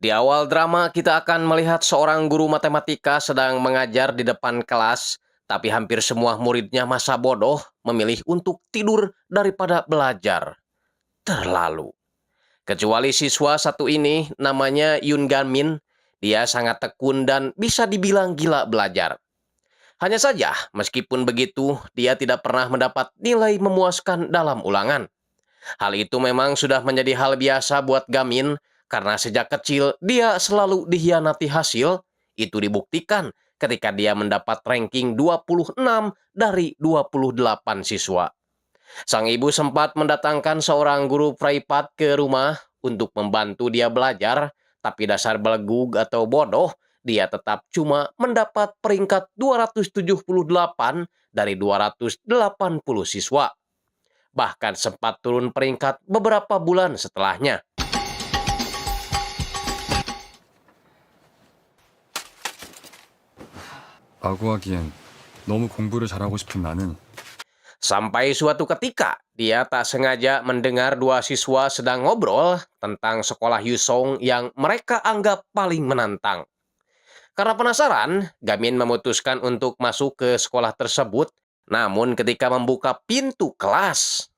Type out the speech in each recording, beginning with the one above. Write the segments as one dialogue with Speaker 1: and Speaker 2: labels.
Speaker 1: Di awal drama, kita akan melihat seorang guru matematika sedang mengajar di depan kelas, tapi hampir semua muridnya masa bodoh memilih untuk tidur daripada belajar. Terlalu. Kecuali siswa satu ini, namanya Yun Gamin. Dia sangat tekun dan bisa dibilang gila belajar. Hanya saja, meskipun begitu, dia tidak pernah mendapat nilai memuaskan dalam ulangan. Hal itu memang sudah menjadi hal biasa buat Gamin, karena sejak kecil dia selalu dikhianati hasil. Itu dibuktikan ketika dia mendapat ranking 26 dari 28 siswa. Sang ibu sempat mendatangkan seorang guru privat ke rumah untuk membantu dia belajar, tapi dasar belegu atau bodoh, dia tetap cuma mendapat peringkat 278 dari 280 siswa. Bahkan sempat turun peringkat beberapa bulan setelahnya.
Speaker 2: 라고 하기엔 너무 공부를 잘하고 싶은 나는
Speaker 1: Sampai suatu ketika, dia tak sengaja mendengar dua siswa sedang ngobrol tentang sekolah Yusong yang mereka anggap paling menantang. Karena penasaran, Gamin memutuskan untuk masuk ke sekolah tersebut. Namun ketika membuka pintu kelas,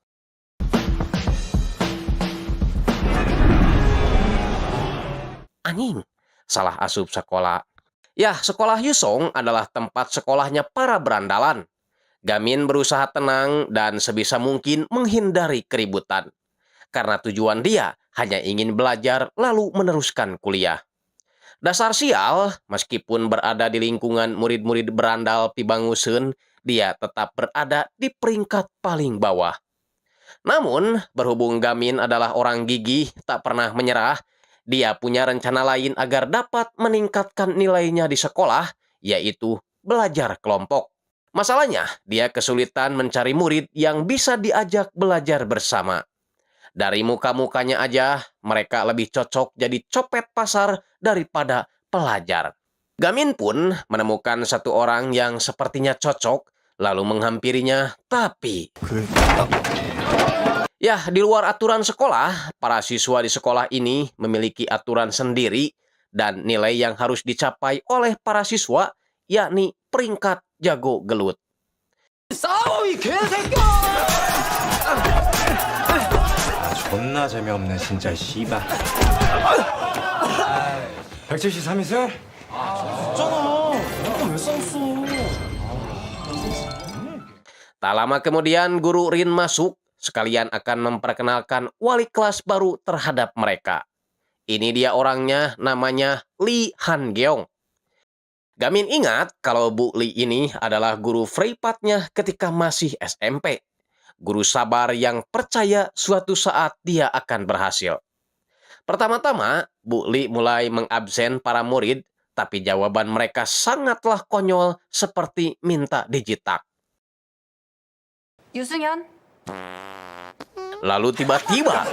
Speaker 1: anjing, salah asup sekolah. Ya, sekolah Yusong adalah tempat sekolahnya para berandalan. Gamin berusaha tenang dan sebisa mungkin menghindari keributan. Karena tujuan dia hanya ingin belajar lalu meneruskan kuliah. Dasar sial, meskipun berada di lingkungan murid-murid berandal Pibanguseun, dia tetap berada di peringkat paling bawah. Namun, berhubung Gamin adalah orang gigih, tak pernah menyerah, dia punya rencana lain agar dapat meningkatkan nilainya di sekolah, yaitu belajar kelompok. Masalahnya, dia kesulitan mencari murid yang bisa diajak belajar bersama. Dari muka-mukanya aja, mereka lebih cocok jadi copet pasar daripada pelajar. Gamin pun menemukan satu orang yang sepertinya cocok, lalu menghampirinya, tapi ya, di luar aturan sekolah, para siswa di sekolah ini memiliki aturan sendiri dan nilai yang harus dicapai oleh para siswa, yakni peringkat jago gelut.
Speaker 3: 존나 재미없네 진짜 씨발. 173이세?
Speaker 1: Tak lama kemudian guru Rin masuk, sekalian akan memperkenalkan wali kelas baru terhadap mereka. Ini dia orangnya, namanya Lee Han-geong. Gamin ingat kalau Bu Lee ini adalah guru privatnya ketika masih SMP. Guru sabar yang percaya suatu saat dia akan berhasil. Pertama-tama, Bu Lee mulai mengabsen para murid, tapi jawaban mereka sangatlah konyol seperti minta dijitak.
Speaker 4: 유승현,
Speaker 1: Lalu tiba-tiba,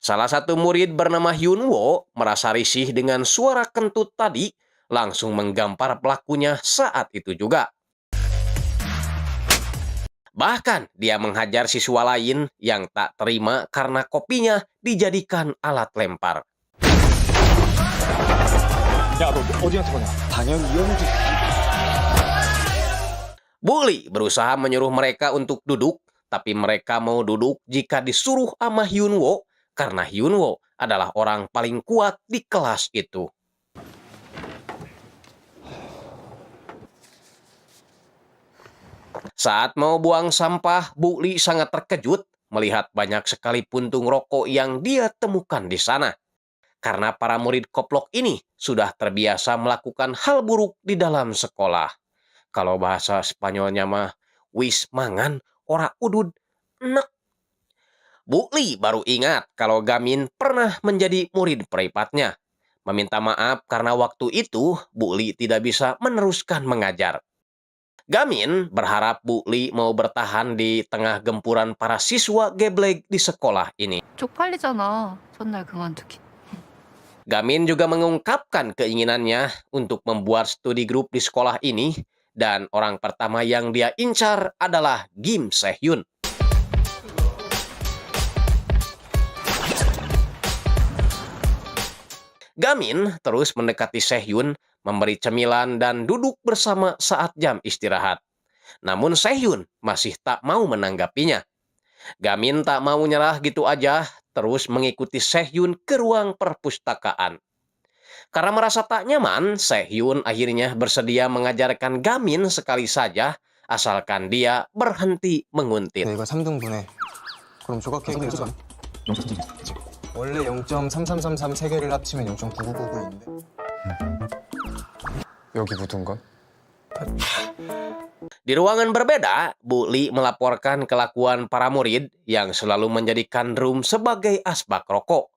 Speaker 1: salah satu murid bernama Hyunwoo merasa risih dengan suara kentut tadi, langsung menggampar pelakunya saat itu juga. Bahkan dia menghajar siswa lain yang tak terima karena kopinya dijadikan alat lempar.
Speaker 3: 야, 너 어디한테 가냐? 당연히 이현우지.
Speaker 1: Bu Lee berusaha menyuruh mereka untuk duduk, tapi mereka mau duduk jika disuruh sama Hyunwoo, karena Hyunwoo adalah orang paling kuat di kelas itu. Saat mau buang sampah, Bu Lee sangat terkejut melihat banyak sekali puntung rokok yang dia temukan di sana. Karena para murid koplok ini sudah terbiasa melakukan hal buruk di dalam sekolah. Kalau bahasa Spanyolnya mah, wis mangan, ora udud, enek. Bu Lee baru ingat kalau Gamin pernah menjadi murid privatnya. Meminta maaf karena waktu itu Bu Lee tidak bisa meneruskan mengajar. Gamin berharap Bu Lee mau bertahan di tengah gempuran para siswa geblek di sekolah ini.
Speaker 4: 쪽팔리잖아. 전날 그만두기.
Speaker 1: Gamin juga mengungkapkan keinginannya untuk membuat studi grup di sekolah ini, dan orang pertama yang dia incar adalah Kim Se-hyun. Gamin terus mendekati Sehyun, memberi cemilan dan duduk bersama saat jam istirahat. Namun Sehyun masih tak mau menanggapinya. Gamin tak mau nyerah gitu aja, terus mengikuti Sehyun ke ruang perpustakaan. Karena merasa tak nyaman, Sehyun akhirnya bersedia mengajarkan Gamin sekali saja, asalkan dia berhenti menguntit.
Speaker 5: 네, 이거 3등분해. 그럼 조각 케이크에서 원래 0.3333 세 개를 합치면 0.9999인데. 여기 묻은 건?
Speaker 1: Di ruangan berbeda, Bu Li melaporkan kelakuan para murid yang selalu menjadikan room sebagai asbak rokok.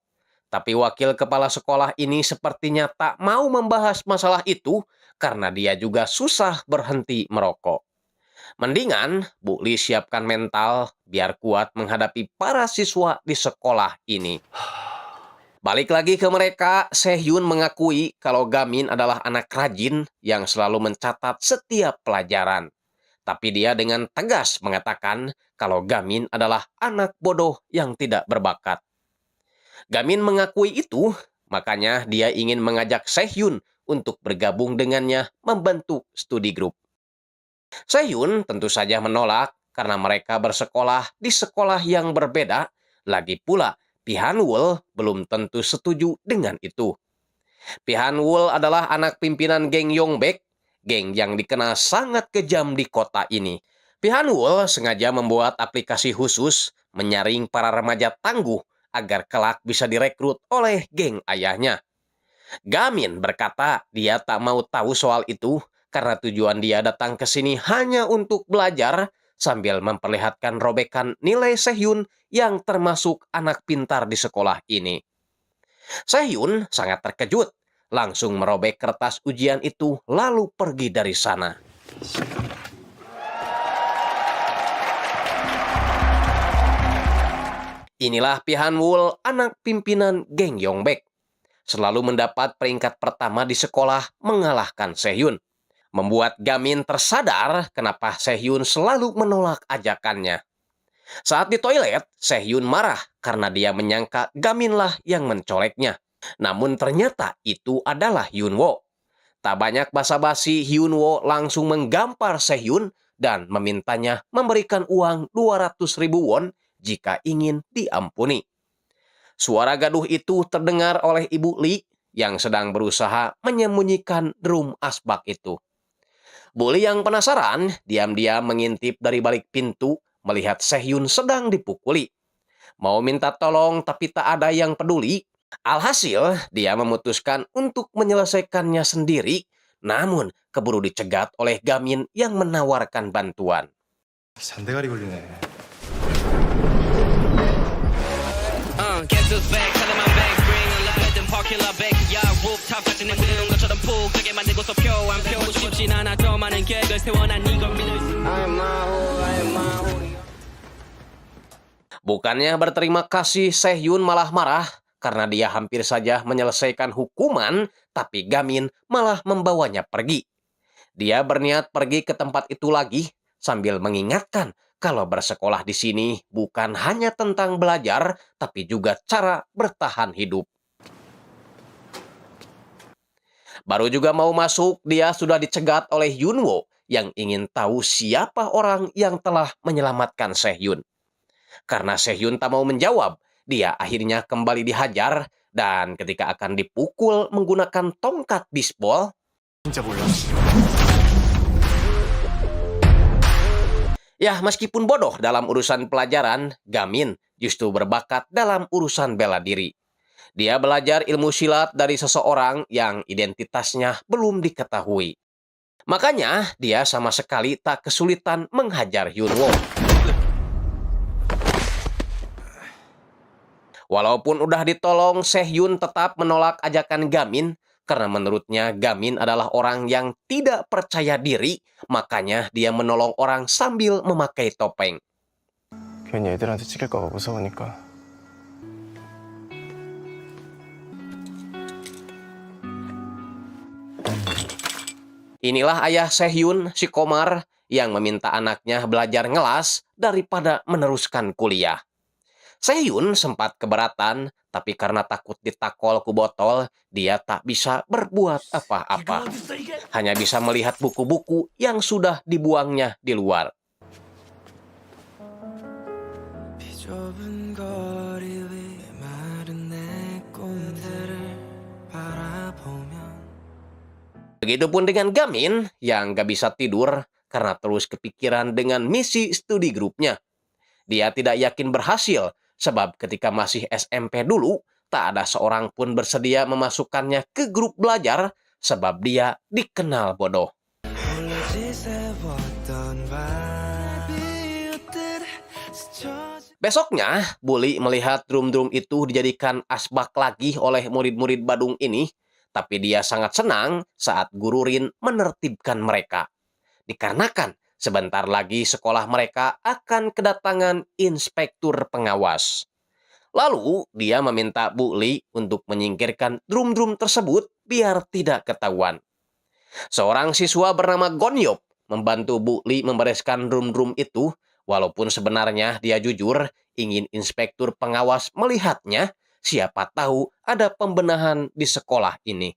Speaker 1: Tapi wakil kepala sekolah ini sepertinya tak mau membahas masalah itu karena dia juga susah berhenti merokok. Mendingan Bu Li siapkan mental biar kuat menghadapi para siswa di sekolah ini. Balik lagi ke mereka, Sehyun mengakui kalau Gamin adalah anak rajin yang selalu mencatat setiap pelajaran. Tapi dia dengan tegas mengatakan kalau Gamin adalah anak bodoh yang tidak berbakat. Gamin mengakui itu, makanya dia ingin mengajak Sehyun untuk bergabung dengannya membentuk studi grup. Sehyun tentu saja menolak karena mereka bersekolah di sekolah yang berbeda, lagi pula Pihanwul belum tentu setuju dengan itu. Pihanwul adalah anak pimpinan geng Yongbek, geng yang dikenal sangat kejam di kota ini. Pihanwul sengaja membuat aplikasi khusus menyaring para remaja tangguh agar kelak bisa direkrut oleh geng ayahnya. Gamin berkata dia tak mau tahu soal itu karena tujuan dia datang ke sini hanya untuk belajar sambil memperlihatkan robekan nilai Sehyun yang termasuk anak pintar di sekolah ini. Sehyun sangat terkejut, langsung merobek kertas ujian itu lalu pergi dari sana. Inilah Pihanwul, anak pimpinan geng Yongbek. Selalu mendapat peringkat pertama di sekolah mengalahkan Sehyun. Membuat Gamin tersadar kenapa Sehyun selalu menolak ajakannya. Saat di toilet, Sehyun marah karena dia menyangka Gaminlah yang mencoleknya. Namun ternyata itu adalah Hyunwoo. Tak banyak basa-basi, Hyunwoo langsung menggampar Sehyun dan memintanya memberikan uang 200.000 won jika ingin diampuni. Suara gaduh itu terdengar oleh Ibu Li yang sedang berusaha menyembunyikan drum asbak itu. Bu Li yang penasaran, diam-diam mengintip dari balik pintu, melihat Sehyun sedang dipukuli. Mau minta tolong tapi tak ada yang peduli. Alhasil, dia memutuskan untuk menyelesaikannya sendiri, namun keburu dicegat oleh Gamin yang menawarkan bantuan.
Speaker 3: 잔대가리 걸리네.
Speaker 6: Guess who's back? Tell 'em I'm back. Bring a lot of them parking lot back. Yeah, rooftop 같은 행동은 것처럼 푹 크게 만들고서 표 안 펴고 싶진 않아. 더 많은 계획을 세워 난 이걸 믿을 수. I'm my whole.
Speaker 1: Bukannya berterima kasih, Sehyun malah marah karena dia hampir saja menyelesaikan hukuman, tapi Gamin malah membawanya pergi. Dia berniat pergi ke tempat itu lagi sambil mengingatkan kalau bersekolah di sini bukan hanya tentang belajar, tapi juga cara bertahan hidup. Baru juga mau masuk, dia sudah dicegat oleh Hyunwoo yang ingin tahu siapa orang yang telah menyelamatkan Sehyun. Karena Sehyun tak mau menjawab, dia akhirnya kembali dihajar dan ketika akan dipukul menggunakan tongkat bisbol,
Speaker 5: 진짜 몰라.
Speaker 1: ya, meskipun bodoh dalam urusan pelajaran, Gamin justru berbakat dalam urusan bela diri. Dia belajar ilmu silat dari seseorang yang identitasnya belum diketahui. Makanya, dia sama sekali tak kesulitan menghajar Hyunwoo. Walaupun udah ditolong, Sehyun tetap menolak ajakan Gamin karena menurutnya Gamin adalah orang yang tidak percaya diri, makanya dia menolong orang sambil memakai topeng.
Speaker 5: 괜히 애들한테 찍힐까 봐 무서우니까.
Speaker 1: Inilah ayah Sehyun, si Komar, yang meminta anaknya belajar ngelas daripada meneruskan kuliah. Sehhyun sempat keberatan, tapi karena takut ditakol ku botol, dia tak bisa berbuat apa-apa. Hanya bisa melihat buku-buku yang sudah dibuangnya di luar. Begitupun dengan Gamin yang gak bisa tidur karena terus kepikiran dengan misi studi grupnya. Dia tidak yakin berhasil, sebab ketika masih SMP dulu, tak ada seorang pun bersedia memasukkannya ke grup belajar, sebab dia dikenal bodoh. Besoknya, Bully melihat drum-drum itu dijadikan asbak lagi oleh murid-murid Badung ini, tapi dia sangat senang saat guru Rin menertibkan mereka. Dikarenakan sebentar lagi sekolah mereka akan kedatangan inspektur pengawas. Lalu, dia meminta Bully untuk menyingkirkan drum-drum tersebut biar tidak ketahuan. Seorang siswa bernama Gonyop membantu Bully membereskan drum-drum itu, walaupun sebenarnya dia jujur ingin inspektur pengawas melihatnya, siapa tahu ada pembenahan di sekolah ini.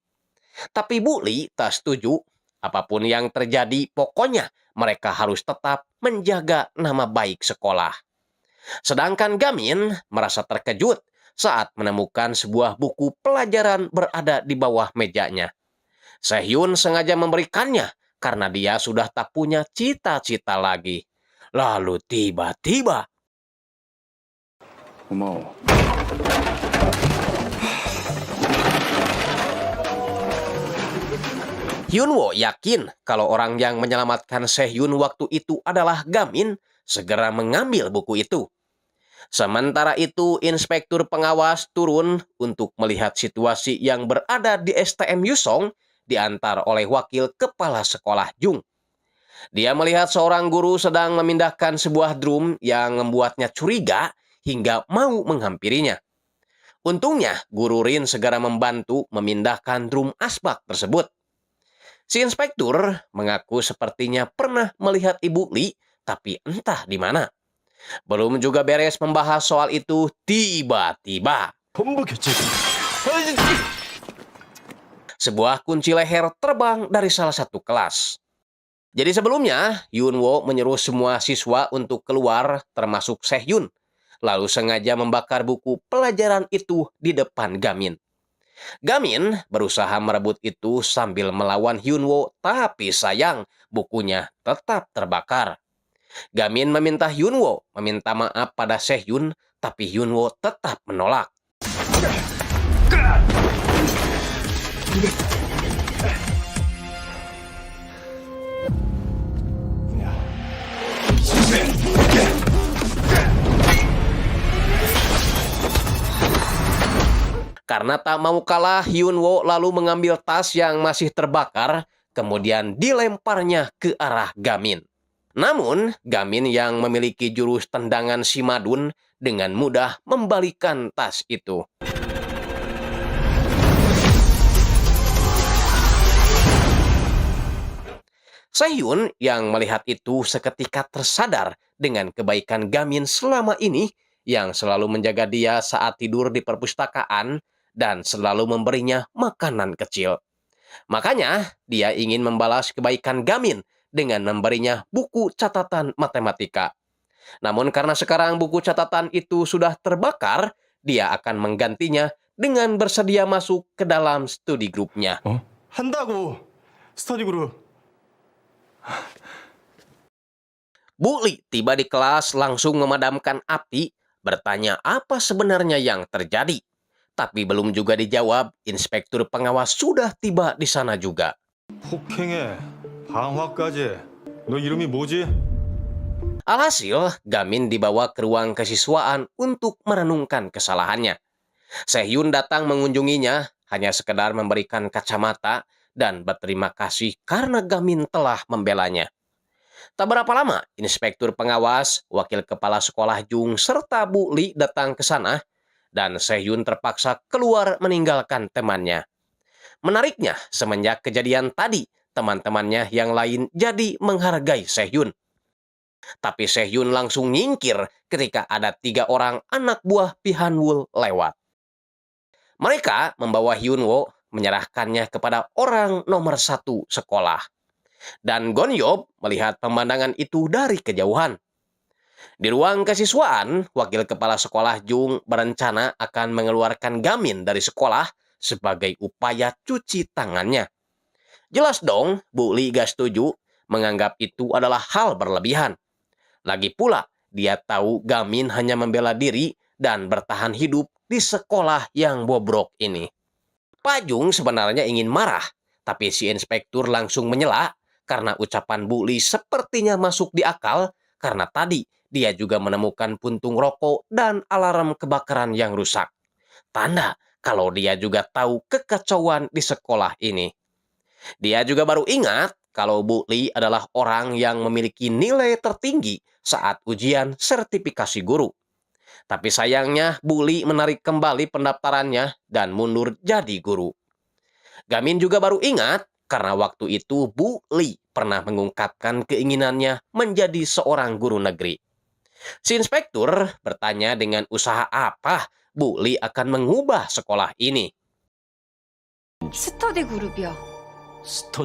Speaker 1: Tapi Bully tak setuju. Apapun yang terjadi, pokoknya mereka harus tetap menjaga nama baik sekolah. Sedangkan Gamin merasa terkejut saat menemukan sebuah buku pelajaran berada di bawah mejanya. Sehhyun sengaja memberikannya karena dia sudah tak punya cita-cita lagi. Lalu tiba-tiba,
Speaker 2: 고마워.
Speaker 1: Hyunwoo yakin kalau orang yang menyelamatkan Sehhyun waktu itu adalah Gamin, segera mengambil buku itu. Sementara itu, inspektur pengawas turun untuk melihat situasi yang berada di STM Yusong, diantar oleh wakil kepala sekolah Jung. Dia melihat seorang guru sedang memindahkan sebuah drum yang membuatnya curiga hingga mau menghampirinya. Untungnya, guru Rin segera membantu memindahkan drum asbak tersebut. Si inspektur mengaku sepertinya pernah melihat Ibu Li, tapi entah di mana. Belum juga beres membahas soal itu, tiba-tiba sebuah kunci leher terbang dari salah satu kelas. Jadi sebelumnya, Hyunwoo menyuruh semua siswa untuk keluar, termasuk Sehhyun, lalu sengaja membakar buku pelajaran itu di depan Gamin. Gamin berusaha merebut itu sambil melawan Hyunwoo, tapi sayang bukunya tetap terbakar. Gamin meminta Hyunwoo meminta maaf pada Sehhyun, tapi Hyunwoo tetap menolak. Karena tak mau kalah, Hyunwoo lalu mengambil tas yang masih terbakar, kemudian dilemparnya ke arah Gamin. Namun, Gamin yang memiliki jurus tendangan Simadun dengan mudah membalikan tas itu. Sehhyun yang melihat itu seketika tersadar dengan kebaikan Gamin selama ini, yang selalu menjaga dia saat tidur di perpustakaan dan selalu memberinya makanan kecil. Makanya, dia ingin membalas kebaikan Gamin dengan memberinya buku catatan matematika. Namun karena sekarang buku catatan itu sudah terbakar, dia akan menggantinya dengan bersedia masuk ke dalam studi grupnya.
Speaker 3: 한다고 스터디 그룹.
Speaker 1: Bully tiba di kelas langsung memadamkan api, bertanya apa sebenarnya yang terjadi. Tapi belum juga dijawab, inspektur pengawas sudah tiba di sana juga.
Speaker 3: 폭행에 방화까지. 너 이름이 뭐지?
Speaker 1: Alhasil, Gamin dibawa ke ruang kesiswaan untuk merenungkan kesalahannya. Sehhyun datang mengunjunginya, hanya sekedar memberikan kacamata dan berterima kasih karena Gamin telah membelanya. Tak berapa lama, inspektur pengawas, wakil kepala sekolah Jung, serta Bu Li datang ke sana, dan Sehhyun terpaksa keluar meninggalkan temannya. Menariknya, semenjak kejadian tadi, teman-temannya yang lain jadi menghargai Sehhyun. Tapi Sehyun langsung nyingkir ketika ada 3 orang anak buah Pihanwul lewat. Mereka membawa Hyunwoo menyerahkannya kepada orang nomor 1 sekolah. Dan Gonyop melihat pemandangan itu dari kejauhan. Di ruang kesiswaan, wakil kepala sekolah Jung berencana akan mengeluarkan Gamin dari sekolah sebagai upaya cuci tangannya. Jelas dong, Bu Lee gak setuju, menganggap itu adalah hal berlebihan. Lagi pula, dia tahu Gamin hanya membela diri dan bertahan hidup di sekolah yang bobrok ini. Pak Jung sebenarnya ingin marah, tapi si inspektur langsung menyela karena ucapan Bu Lee sepertinya masuk di akal karena tadi dia juga menemukan puntung rokok dan alarm kebakaran yang rusak. Tanda kalau dia juga tahu kekacauan di sekolah ini. Dia juga baru ingat kalau Bu Lee adalah orang yang memiliki nilai tertinggi saat ujian sertifikasi guru. Tapi sayangnya Bu Lee menarik kembali pendaftarannya dan mundur jadi guru. Gamin juga baru ingat karena waktu itu Bu Lee pernah mengungkapkan keinginannya menjadi seorang guru negeri. Si inspektur bertanya dengan usaha apa Bu Lee akan mengubah sekolah ini.
Speaker 4: 스터디 그룹이야.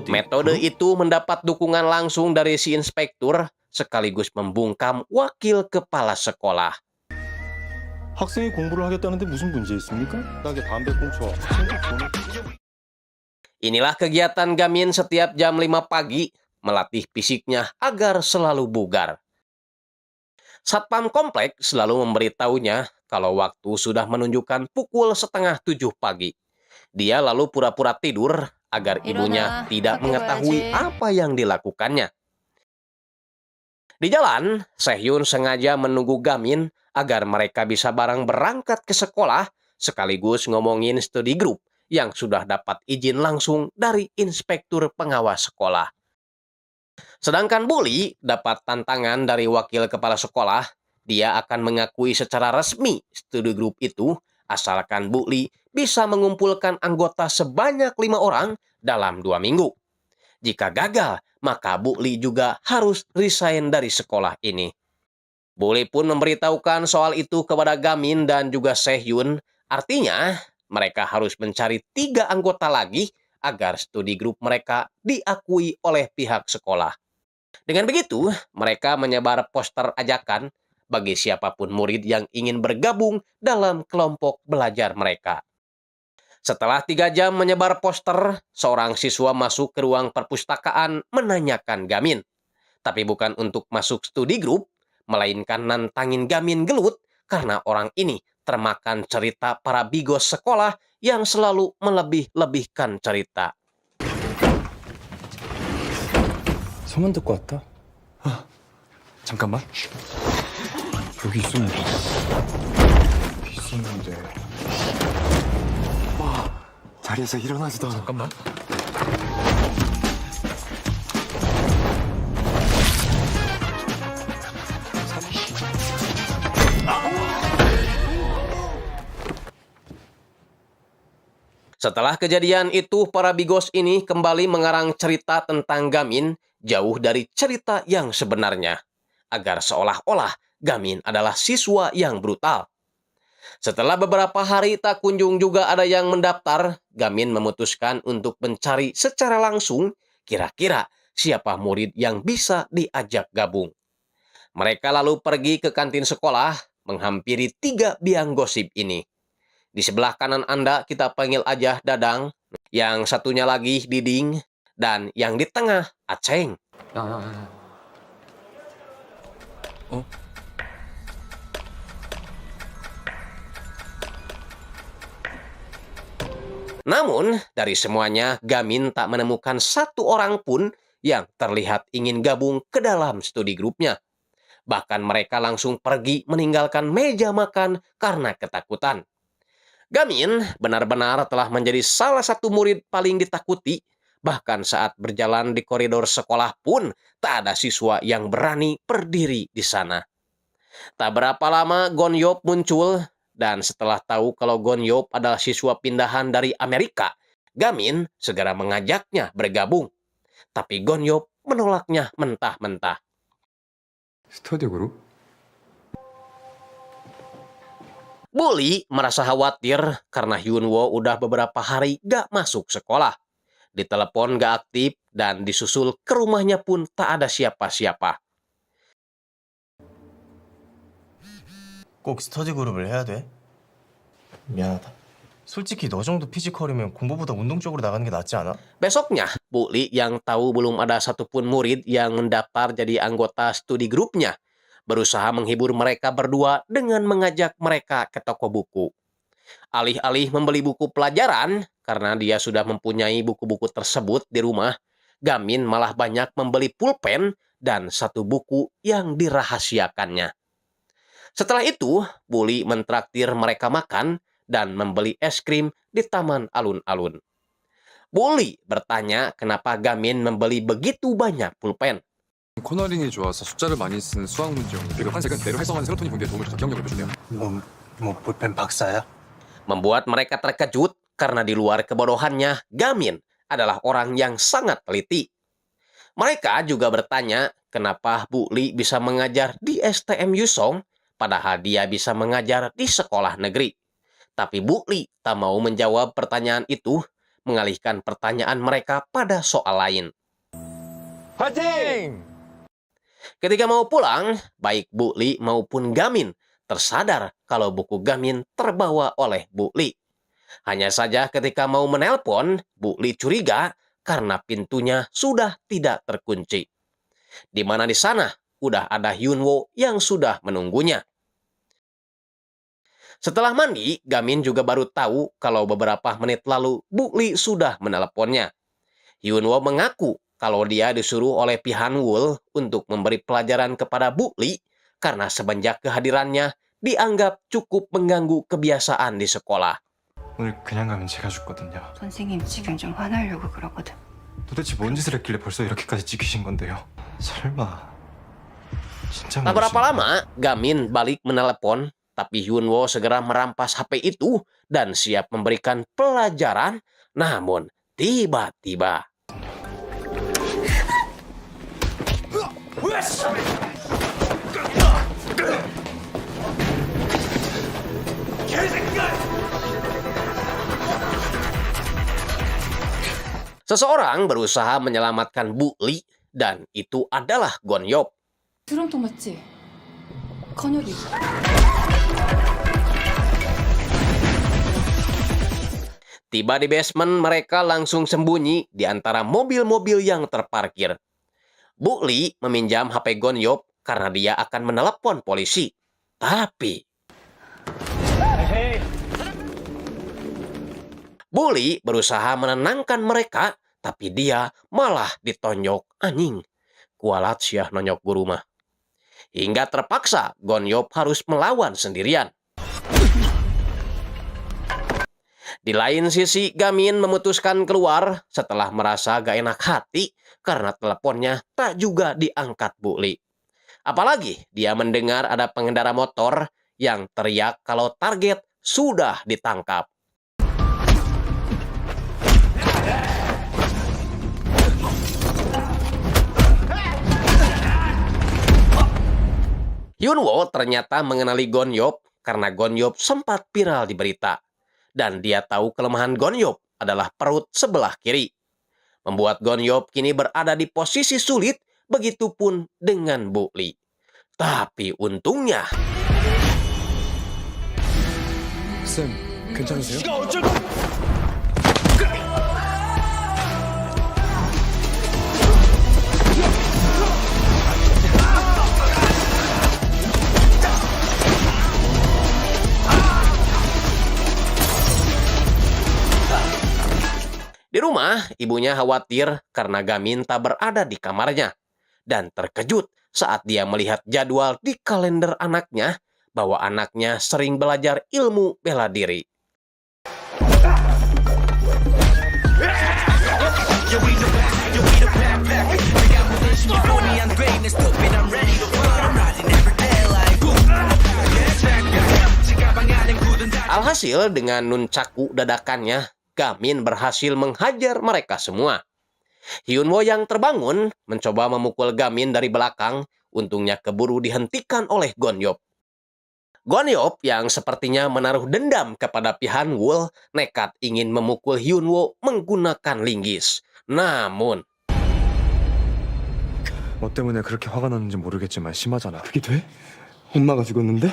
Speaker 1: Metode itu mendapat dukungan langsung dari si inspektur sekaligus membungkam wakil kepala sekolah.
Speaker 3: 학생이 공부를 하겠다는데 무슨 문제 있습니까? 나게 담배 꽁초.
Speaker 1: Inilah kegiatan Gamin setiap jam 5 pagi, melatih fisiknya agar selalu bugar. Satpam komplek selalu memberitahunya kalau waktu sudah menunjukkan pukul 6:30 pagi. Dia lalu pura-pura tidur agar ibunya tidak mengetahui apa yang dilakukannya. Di jalan, Sehyun sengaja menunggu Gamin agar mereka bisa bareng berangkat ke sekolah sekaligus ngomongin studi grup yang sudah dapat izin langsung dari inspektur pengawas sekolah. Sedangkan Bu Lee dapat tantangan dari wakil kepala sekolah, dia akan mengakui secara resmi studi grup itu asalkan Bu Lee bisa mengumpulkan anggota sebanyak 5 orang dalam 2 minggu. Jika gagal, maka Bu Lee juga harus resign dari sekolah ini. Bu Lee pun memberitahukan soal itu kepada Gamin dan juga Sehyun, artinya mereka harus mencari 3 anggota lagi agar studi grup mereka diakui oleh pihak sekolah. Dengan begitu, mereka menyebar poster ajakan bagi siapapun murid yang ingin bergabung dalam kelompok belajar mereka. Setelah 3 jam menyebar poster, seorang siswa masuk ke ruang perpustakaan menanyakan Gamin. Tapi bukan untuk masuk studi grup, melainkan nantangin Gamin gelut karena orang ini termakan cerita para bigos sekolah yang selalu melebih-lebihkan cerita.
Speaker 2: 소문 듣고 왔다. 잠깐만. 여기 있었는데.
Speaker 5: 자리에서 일어나지도 않아.
Speaker 2: 잠깐만.
Speaker 1: Setelah kejadian itu, para bigos ini kembali mengarang cerita tentang Gamin jauh dari cerita yang sebenarnya, agar seolah-olah Gamin adalah siswa yang brutal. Setelah beberapa hari tak kunjung juga ada yang mendaftar, Gamin memutuskan untuk mencari secara langsung kira-kira siapa murid yang bisa diajak gabung. Mereka lalu pergi ke kantin sekolah, menghampiri 3 biang gosip ini. Di sebelah kanan Anda kita panggil aja Dadang, yang satunya lagi Diding, dan yang di tengah Aceng.
Speaker 2: 어?
Speaker 1: Namun, dari semuanya, Gamin tak menemukan satu orang pun yang terlihat ingin gabung ke dalam studi grupnya. Bahkan mereka langsung pergi meninggalkan meja makan karena ketakutan. Gamin benar-benar telah menjadi salah satu murid paling ditakuti. Bahkan saat berjalan di koridor sekolah pun tak ada siswa yang berani berdiri di sana. Tak berapa lama Gonyop muncul, dan setelah tahu kalau Gonyop adalah siswa pindahan dari Amerika, Gamin segera mengajaknya bergabung. Tapi Gonyop menolaknya mentah-mentah.
Speaker 2: 스터디 그룹?
Speaker 1: Bully merasa khawatir karena Hyunwoo udah beberapa hari gak masuk sekolah. Ditelepon gak aktif dan disusul ke rumahnya pun tak ada siapa-siapa.
Speaker 7: 꼭 스터디 그룹을 해야 돼? 미안하다. 솔직히 너 정도 피지컬이면 공부보다 운동 쪽으로 나가는 게 낫지 않아?
Speaker 1: Besoknya, Bully yang tahu belum ada satupun murid yang mendaftar jadi anggota studi grupnya, berusaha menghibur mereka berdua dengan mengajak mereka ke toko buku. Alih-alih membeli buku pelajaran, karena dia sudah mempunyai buku-buku tersebut di rumah, Gamin malah banyak membeli pulpen dan satu buku yang dirahasiakannya. Setelah itu, Bully mentraktir mereka makan dan membeli es krim di taman alun-alun. Bully bertanya kenapa Gamin membeli begitu banyak pulpen.
Speaker 2: 코너링이 좋아서 숫자를 많이 쓰는 수학 문제였는데 그 환색은 뇌를 활성화하는 세로토닌 분비에 도움을 줘서 기억력을 높여준대요.
Speaker 7: 뭐 볼펜 박사야?
Speaker 1: Membuat mereka terkejut karena di luar kebodohannya, Gamin adalah orang yang sangat teliti. Mereka juga bertanya kenapa Bully bisa mengajar di STM Yusong, padahal dia bisa mengajar di sekolah negeri. Tapi Bully tak mau menjawab pertanyaan itu, mengalihkan pertanyaan mereka pada soal lain.
Speaker 7: 파이팅!
Speaker 1: Ketika mau pulang, baik Bully maupun Gamin tersadar kalau buku Gamin terbawa oleh Bully. Hanya saja ketika mau menelpon, Bully curiga karena pintunya sudah tidak terkunci. Di mana di sana udah ada Hyunwoo yang sudah menunggunya. Setelah mandi, Gamin juga baru tahu kalau beberapa menit lalu Bully sudah menelponnya. Hyunwoo mengaku kalau dia disuruh oleh Pihanwul untuk memberi pelajaran kepada Bully karena semenjak kehadirannya dianggap cukup mengganggu kebiasaan di sekolah.
Speaker 7: 오늘 그냥 가면 제가 죽거든요.
Speaker 4: 선생님 지금 좀 화나려고 그러거든.
Speaker 7: 도대체 뭔 짓을 했길래 벌써 이렇게까지 찍히신 건데요? 설마 진짜
Speaker 1: Tak berapa
Speaker 7: 모르시는
Speaker 1: lama, Gamin balik menelepon, tapi Hyunwoo segera merampas HP itu dan siap memberikan pelajaran. Namun, tiba-tiba seseorang berusaha menyelamatkan Bully dan itu adalah Gonyop.
Speaker 8: 드럼통 맞지? 건혁이.
Speaker 1: Tiba di basement, mereka langsung sembunyi di antara mobil-mobil yang terparkir. Bully meminjam HP Gonyop karena dia akan menelepon polisi. Tapi Bully berusaha menenangkan mereka, tapi dia malah ditonjok anjing. Kualat syah nonyok guru mah. Hingga terpaksa Gonyop harus melawan sendirian. Di lain sisi, Gamin memutuskan keluar setelah merasa gak enak hati karena teleponnya tak juga diangkat Bully. Apalagi dia mendengar ada pengendara motor yang teriak kalau target sudah ditangkap. Hyunwoo ternyata mengenali Gonyop karena Gonyop sempat viral di berita. Dan dia tahu kelemahan Gonyop adalah perut sebelah kiri. Membuat Gonyop kini berada di posisi sulit, begitupun dengan Bully. Tapi untungnya
Speaker 2: 쌤, 괜찮으세요?
Speaker 1: di rumah, ibunya khawatir karena Gamin tak berada di kamarnya. Dan terkejut saat dia melihat jadwal di kalender anaknya bahwa anaknya sering belajar ilmu bela diri. Alhasil dengan nunchaku dadakannya, Gamin berhasil menghajar mereka semua. Hyunwoo yang terbangun mencoba memukul Gamin dari belakang Untungnya keburu dihentikan oleh Gonyop. Gonyop yang sepertinya menaruh dendam kepada Pihanwul nekat ingin memukul Hyunwoo menggunakan linggis. Namun,
Speaker 2: 뭐 때문에 그렇게 화가 났는지 모르겠지만 심하잖아.
Speaker 3: 그게 돼? 엄마가 죽었는데?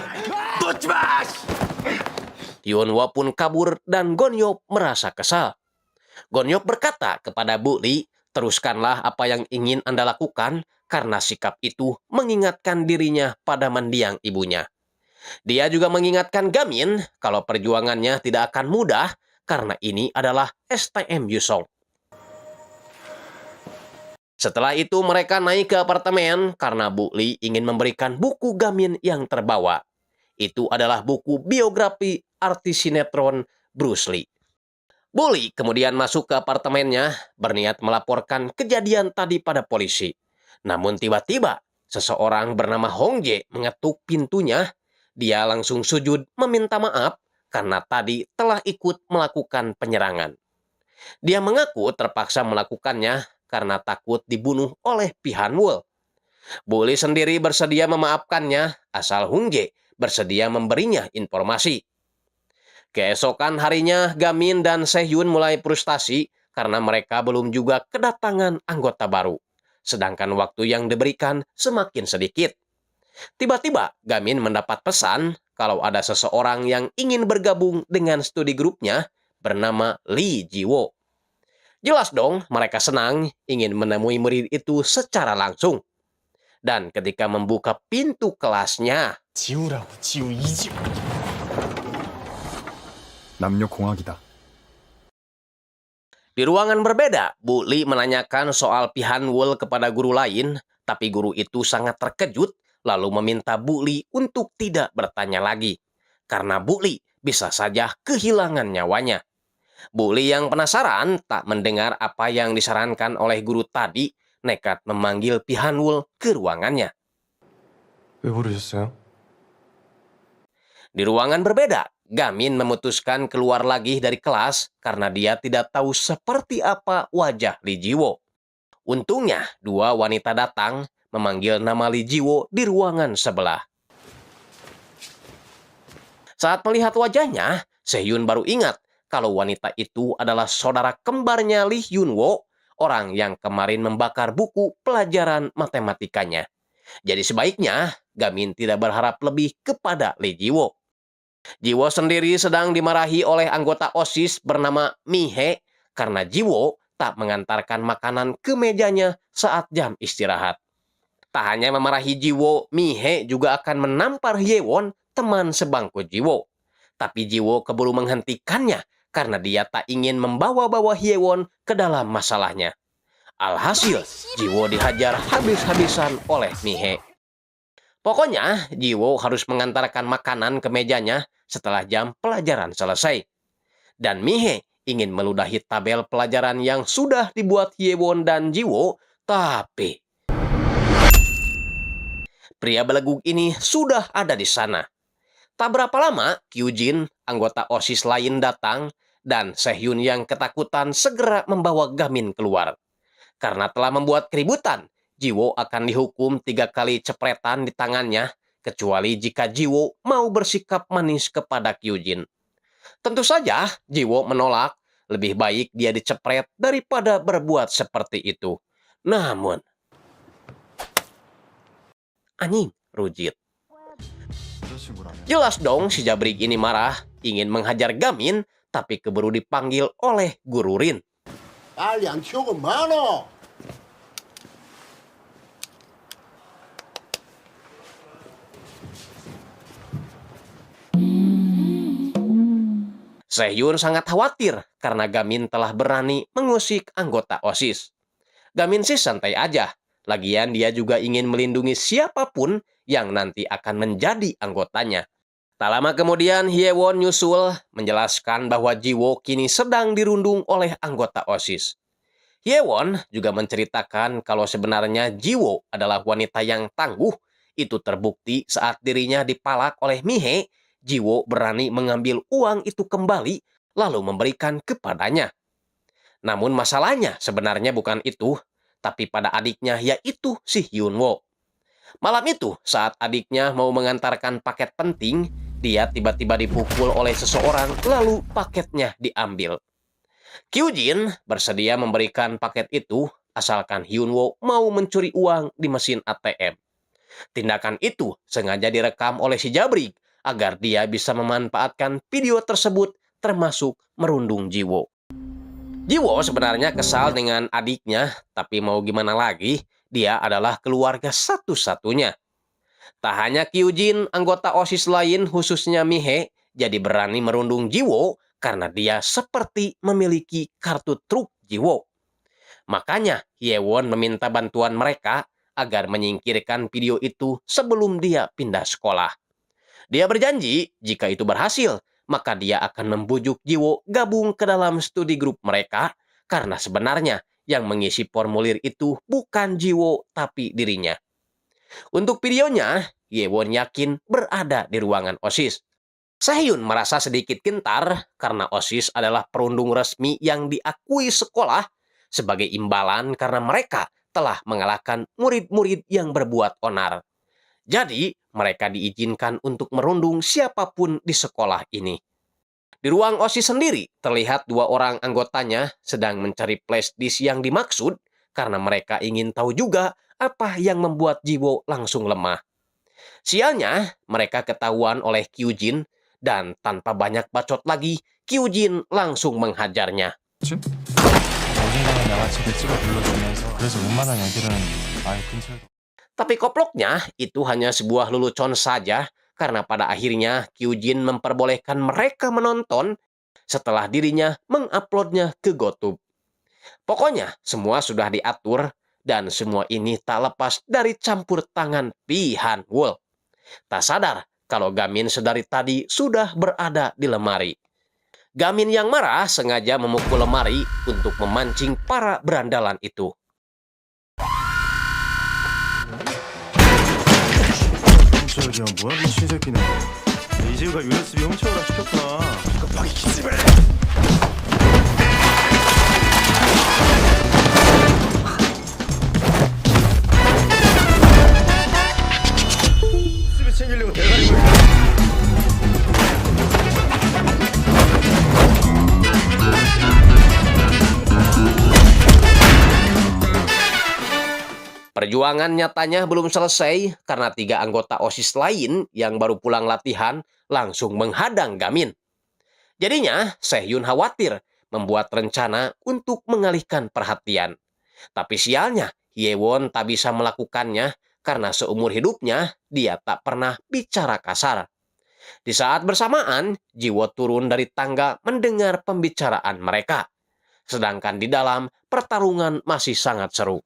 Speaker 1: Hyunwoo pun kabur dan Gonyop merasa kesal. Gonyop berkata kepada Bu Li, teruskanlah apa yang ingin Anda lakukan karena sikap itu mengingatkan dirinya pada mendiang ibunya. Dia juga mengingatkan Gamin kalau perjuangannya tidak akan mudah karena ini adalah STM Yusong. Setelah itu mereka naik ke apartemen karena Bu Li ingin memberikan buku Gamin yang terbawa. Itu adalah buku biografi artis sinetron Bruce Lee. Bu Li kemudian masuk ke apartemennya berniat melaporkan kejadian tadi pada polisi. Namun tiba-tiba seseorang bernama Hong Jae mengetuk pintunya. Dia langsung sujud meminta maaf karena tadi telah ikut melakukan penyerangan. Dia mengaku terpaksa melakukannya karena takut dibunuh oleh Pihanwul. Bu Li sendiri bersedia memaafkannya asal Hong Jae bersedia memberinya informasi. Keesokan harinya, Gamin dan Sehyun mulai frustasi karena mereka belum juga kedatangan anggota baru. Sedangkan waktu yang diberikan semakin sedikit. Tiba-tiba, Gamin mendapat pesan kalau ada seseorang yang ingin bergabung dengan studi grupnya bernama Lee Jiwo. Jelas dong, mereka senang ingin menemui murid itu secara langsung. Dan ketika membuka pintu kelasnya,
Speaker 3: 지우라고, 지우, 이지우.
Speaker 2: 남녀 공학이다.
Speaker 1: di ruangan berbeda, Bu Li menanyakan soal Pihanwul kepada guru lain, tapi guru itu sangat terkejut lalu meminta Bu Li untuk tidak bertanya lagi, karena Bu Li bisa saja kehilangan nyawanya. Bu Li yang penasaran tak mendengar apa yang disarankan oleh guru tadi, nekat memanggil Pihanwul ke ruangannya.
Speaker 3: 왜 부르셨어요?
Speaker 1: Di ruangan berbeda, Gamin memutuskan keluar lagi dari kelas karena dia tidak tahu seperti apa wajah Lee Jiwo. Untungnya, dua wanita datang memanggil nama Lee Jiwo di ruangan sebelah. Saat melihat wajahnya, Sehyun baru ingat kalau wanita itu adalah saudara kembarnya Lee Hyunwoo, orang yang kemarin membakar buku pelajaran matematikanya. Jadi sebaiknya, Gamin tidak berharap lebih kepada Lee Jiwo. Jiwo sendiri sedang dimarahi oleh anggota OSIS bernama Mihe karena Jiwo tak mengantarkan makanan ke mejanya saat jam istirahat. Tak hanya memarahi Jiwo, Mihe juga akan menampar Hyewon, teman sebangku Jiwo. Tapi Jiwo keburu menghentikannya karena dia tak ingin membawa-bawa Hyewon ke dalam masalahnya. Alhasil, Jiwo dihajar habis-habisan oleh Mihe. Pokoknya, Jiwo harus mengantarkan makanan ke mejanya setelah jam pelajaran selesai. Dan Mihe ingin meludahi tabel pelajaran yang sudah dibuat Hyewon dan Jiwo, tapi pria belegug ini sudah ada di sana. Tak berapa lama, Kyujin, anggota OSIS lain datang, dan Sehyun yang ketakutan segera membawa Gamin keluar. Karena telah membuat keributan, Jiwo akan dihukum 3 kali cepretan di tangannya, kecuali jika Jiwo mau bersikap manis kepada Kyujin. Tentu saja, Jiwo menolak, lebih baik dia dicepret daripada berbuat seperti itu. Namun, anjing, rujit. Jelas dong si Jabrik ini marah, ingin menghajar Gamin, tapi keburu dipanggil oleh Guru Rin.
Speaker 9: 빨리 안 키우고 많어.
Speaker 1: Sehyun sangat khawatir karena Gamin telah berani mengusik anggota OSIS. Gamin sih santai aja, lagian dia juga ingin melindungi siapapun yang nanti akan menjadi anggotanya. Tak lama kemudian Hyewon nyusul menjelaskan bahwa Jiwo kini sedang dirundung oleh anggota OSIS. Hyewon juga menceritakan kalau sebenarnya Jiwo adalah wanita yang tangguh. Itu terbukti saat dirinya dipalak oleh Mihe, Jiwo berani mengambil uang itu kembali lalu memberikan kepadanya. Namun masalahnya sebenarnya bukan itu, tapi pada adiknya yaitu si Hyunwoo. Malam itu, saat adiknya mau mengantarkan paket penting, dia tiba-tiba dipukul oleh seseorang, lalu paketnya diambil. Kyujin bersedia memberikan paket itu, asalkan Hyunwoo mau mencuri uang di mesin ATM. Tindakan itu sengaja direkam oleh si Jabrik, agar dia bisa memanfaatkan video tersebut, termasuk merundung Jiwo. Jiwo sebenarnya kesal dengan adiknya, tapi mau gimana lagi, dia adalah keluarga satu-satunya. Tak hanya Kyujin, anggota OSIS lain khususnya Mihe, jadi berani merundung Jiwo karena dia seperti memiliki kartu truk Jiwo. Makanya Yewon meminta bantuan mereka agar menyingkirkan video itu sebelum dia pindah sekolah. Dia berjanji jika itu berhasil, maka dia akan membujuk Jiwo gabung ke dalam studi grup mereka, karena sebenarnya yang mengisi formulir itu bukan Jiwo tapi dirinya. Untuk videonya, Yewon yakin berada di ruangan OSIS. Sehyun merasa sedikit gentar karena OSIS adalah perundung resmi yang diakui sekolah sebagai imbalan karena mereka telah mengalahkan murid-murid yang berbuat onar. Jadi, mereka diizinkan untuk merundung siapapun di sekolah ini. Di ruang OSIS sendiri, terlihat 2 orang anggotanya sedang mencari flash disk yang dimaksud karena mereka ingin tahu juga apa yang membuat Jiwo langsung lemah. Sialnya, mereka ketahuan oleh Kyujin dan tanpa banyak bacot lagi, Kyujin langsung menghajarnya.
Speaker 7: 어딘가에 양아치를 찍어 눌러주면서 그래서 웬만한 애들은 아예 근처에
Speaker 1: Tapi koploknya, itu hanya sebuah lelucon saja, karena pada akhirnya Kyujin memperbolehkan mereka menonton setelah dirinya menguploadnya ke GoTube. Pokoknya, semua sudah diatur, dan semua ini tak lepas dari campur tangan Pihan Wol. Tak sadar kalau Gamin sedari tadi sudah berada di lemari. Gamin yang marah sengaja memukul lemari untuk memancing para berandalan itu.
Speaker 3: 깜짝이야, 뭐야 미친 새끼는. 이재우가 USB 훔쳐오라 시켰구나. USB 챙기려고 대가리 걸려.
Speaker 1: Perjuangan nyatanya belum selesai karena 3 anggota OSIS lain yang baru pulang latihan langsung menghadang Gamin. Jadinya, Sehyun khawatir membuat rencana untuk mengalihkan perhatian. Tapi sialnya, Yewon tak bisa melakukannya karena seumur hidupnya dia tak pernah bicara kasar. Di saat bersamaan, Jiwo turun dari tangga mendengar pembicaraan mereka. Sedangkan di dalam, pertarungan masih sangat seru.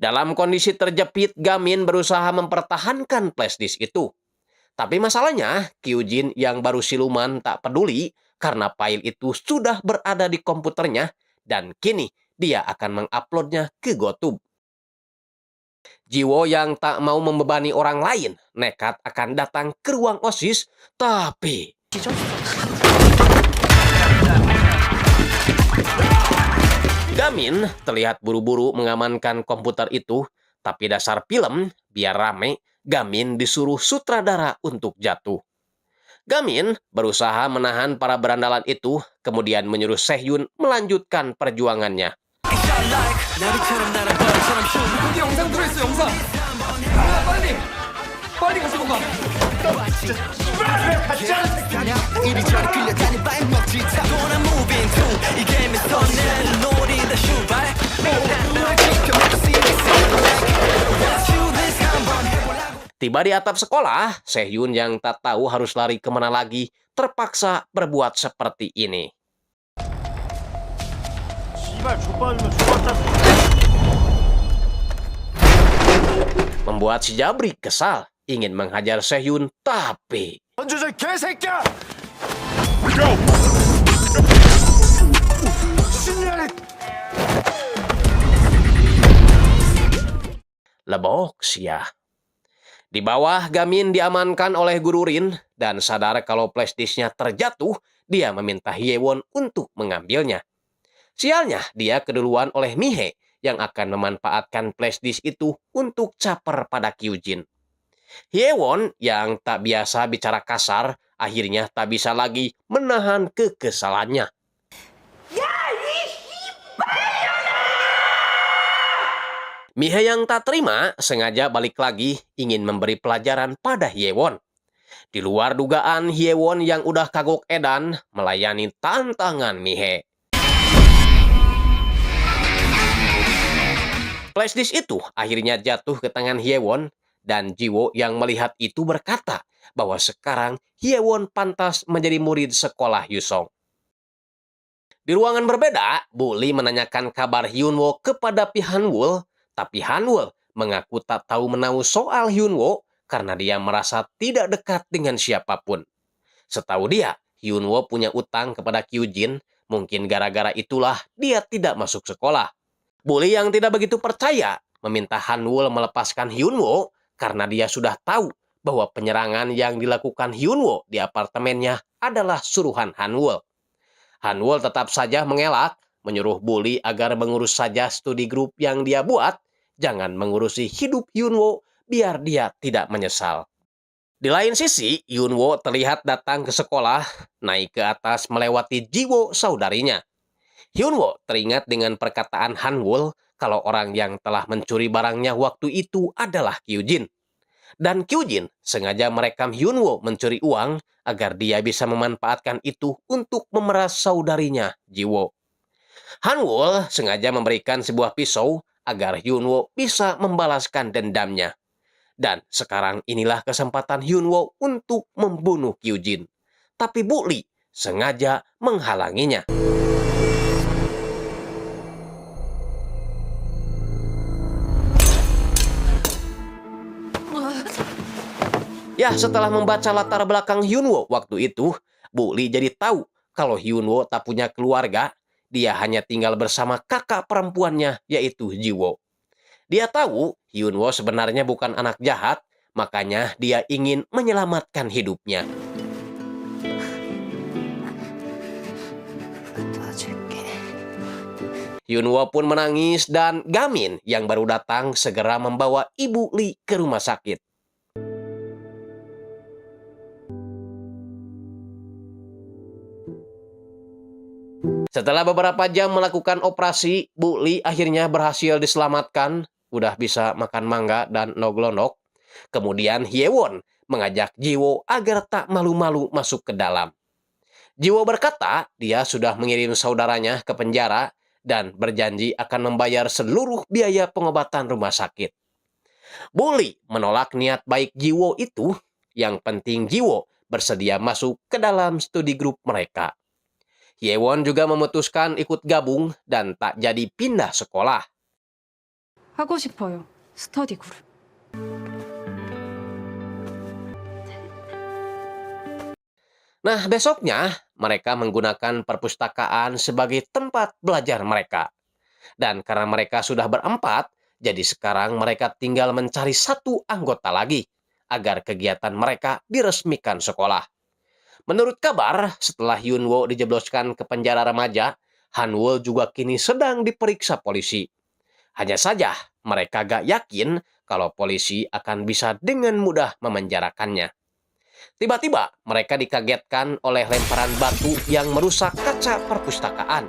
Speaker 1: Dalam kondisi terjepit, Gamin berusaha mempertahankan flashdisk itu. Tapi masalahnya, Kyujin yang baru siluman tak peduli karena file itu sudah berada di komputernya dan kini dia akan menguploadnya ke GoTube. Jiwo yang tak mau membebani orang lain nekat akan datang ke ruang OSIS, tapi Gamin terlihat buru-buru mengamankan komputer itu, tapi dasar film, biar rame, Gamin disuruh sutradara untuk jatuh. Gamin berusaha menahan para berandalan itu, kemudian menyuruh Sehyun melanjutkan perjuangannya. Tiba di atap sekolah, Sehyun yang tak tahu harus lari kemana lagi, terpaksa berbuat seperti ini. Membuat si Jabrik kesal, ingin menghajar Sehyun, tapi
Speaker 3: 던져줘 개새끼야!
Speaker 1: lebok sia. Di bawah, Gamin diamankan oleh guru Rin dan sadar kalau flash disk-nya terjatuh, dia meminta Hyewon untuk mengambilnya. Sialnya, dia keduluan oleh Mihe yang akan memanfaatkan flash disk itu untuk caper pada Kyujin. Hyewon yang tak biasa bicara kasar, akhirnya tak bisa lagi menahan kekesalannya. Mihe yang tak terima sengaja balik lagi ingin memberi pelajaran pada Hyewon. Di luar dugaan, Hyewon yang udah kagok edan melayani tantangan Mihe. Flash disk itu akhirnya jatuh ke tangan Hyewon dan Jiwo yang melihat itu berkata bahwa sekarang Hyewon pantas menjadi murid sekolah Yusong. Di ruangan berbeda, Bu Lee menanyakan kabar Hyunwoo kepada Pi Hanwoo. Tapi Hanwoo mengaku tak tahu menahu soal Hyunwoo karena dia merasa tidak dekat dengan siapapun. Setahu dia, Hyunwoo punya utang kepada Kyujin, mungkin gara-gara itulah dia tidak masuk sekolah. Bully yang tidak begitu percaya meminta Hanwoo melepaskan Hyunwoo karena dia sudah tahu bahwa penyerangan yang dilakukan Hyunwoo di apartemennya adalah suruhan Hanwoo. Hanwoo tetap saja mengelak, menyuruh Bully agar mengurus saja studi grup yang dia buat, jangan mengurusi hidup Hyunwoo biar dia tidak menyesal. Di lain sisi, Hyunwoo terlihat datang ke sekolah, naik ke atas melewati Jiwo saudarinya. Hyunwoo teringat dengan perkataan Hanwoo kalau orang yang telah mencuri barangnya waktu itu adalah Kyujin. Dan Kyujin sengaja merekam Hyunwoo mencuri uang agar dia bisa memanfaatkan itu untuk memeras saudarinya, Jiwo. Hanwoo sengaja memberikan sebuah pisau agar Hyunwoo bisa membalaskan dendamnya. Dan sekarang inilah kesempatan Hyunwoo untuk membunuh Kyujin. Tapi Bu Lee sengaja menghalanginya. Ya, setelah membaca latar belakang Hyunwoo waktu itu, Bu Lee jadi tahu kalau Hyunwoo tak punya keluarga. Dia hanya tinggal bersama kakak perempuannya, yaitu Jiwo. Dia tahu Hyunwoo sebenarnya bukan anak jahat, makanya dia ingin menyelamatkan hidupnya. Hyunwoo pun menangis dan Gamin yang baru datang segera membawa Ibu Lee ke rumah sakit. Setelah beberapa jam melakukan operasi, Bu Lee akhirnya berhasil diselamatkan, udah bisa makan mangga dan noglonok. Kemudian Hyewon mengajak Jiwo agar tak malu-malu masuk ke dalam. Jiwo berkata dia sudah mengirim saudaranya ke penjara dan berjanji akan membayar seluruh biaya pengobatan rumah sakit. Bu Lee menolak niat baik Jiwo itu, yang penting Jiwo bersedia masuk ke dalam studi grup mereka. Hyewon juga memutuskan ikut gabung dan tak jadi pindah sekolah.
Speaker 8: 하고 싶어요. 스터디 그룹.
Speaker 1: Nah, besoknya mereka menggunakan perpustakaan sebagai tempat belajar mereka. Dan karena mereka sudah berempat, jadi sekarang mereka tinggal mencari satu anggota lagi agar kegiatan mereka diresmikan sekolah. Menurut kabar, setelah Hyunwoo dijebloskan ke penjara remaja, Hanwoo juga kini sedang diperiksa polisi. Hanya saja, mereka gak yakin kalau polisi akan bisa dengan mudah memenjarakannya. Tiba-tiba, mereka dikagetkan oleh lemparan batu yang merusak kaca perpustakaan.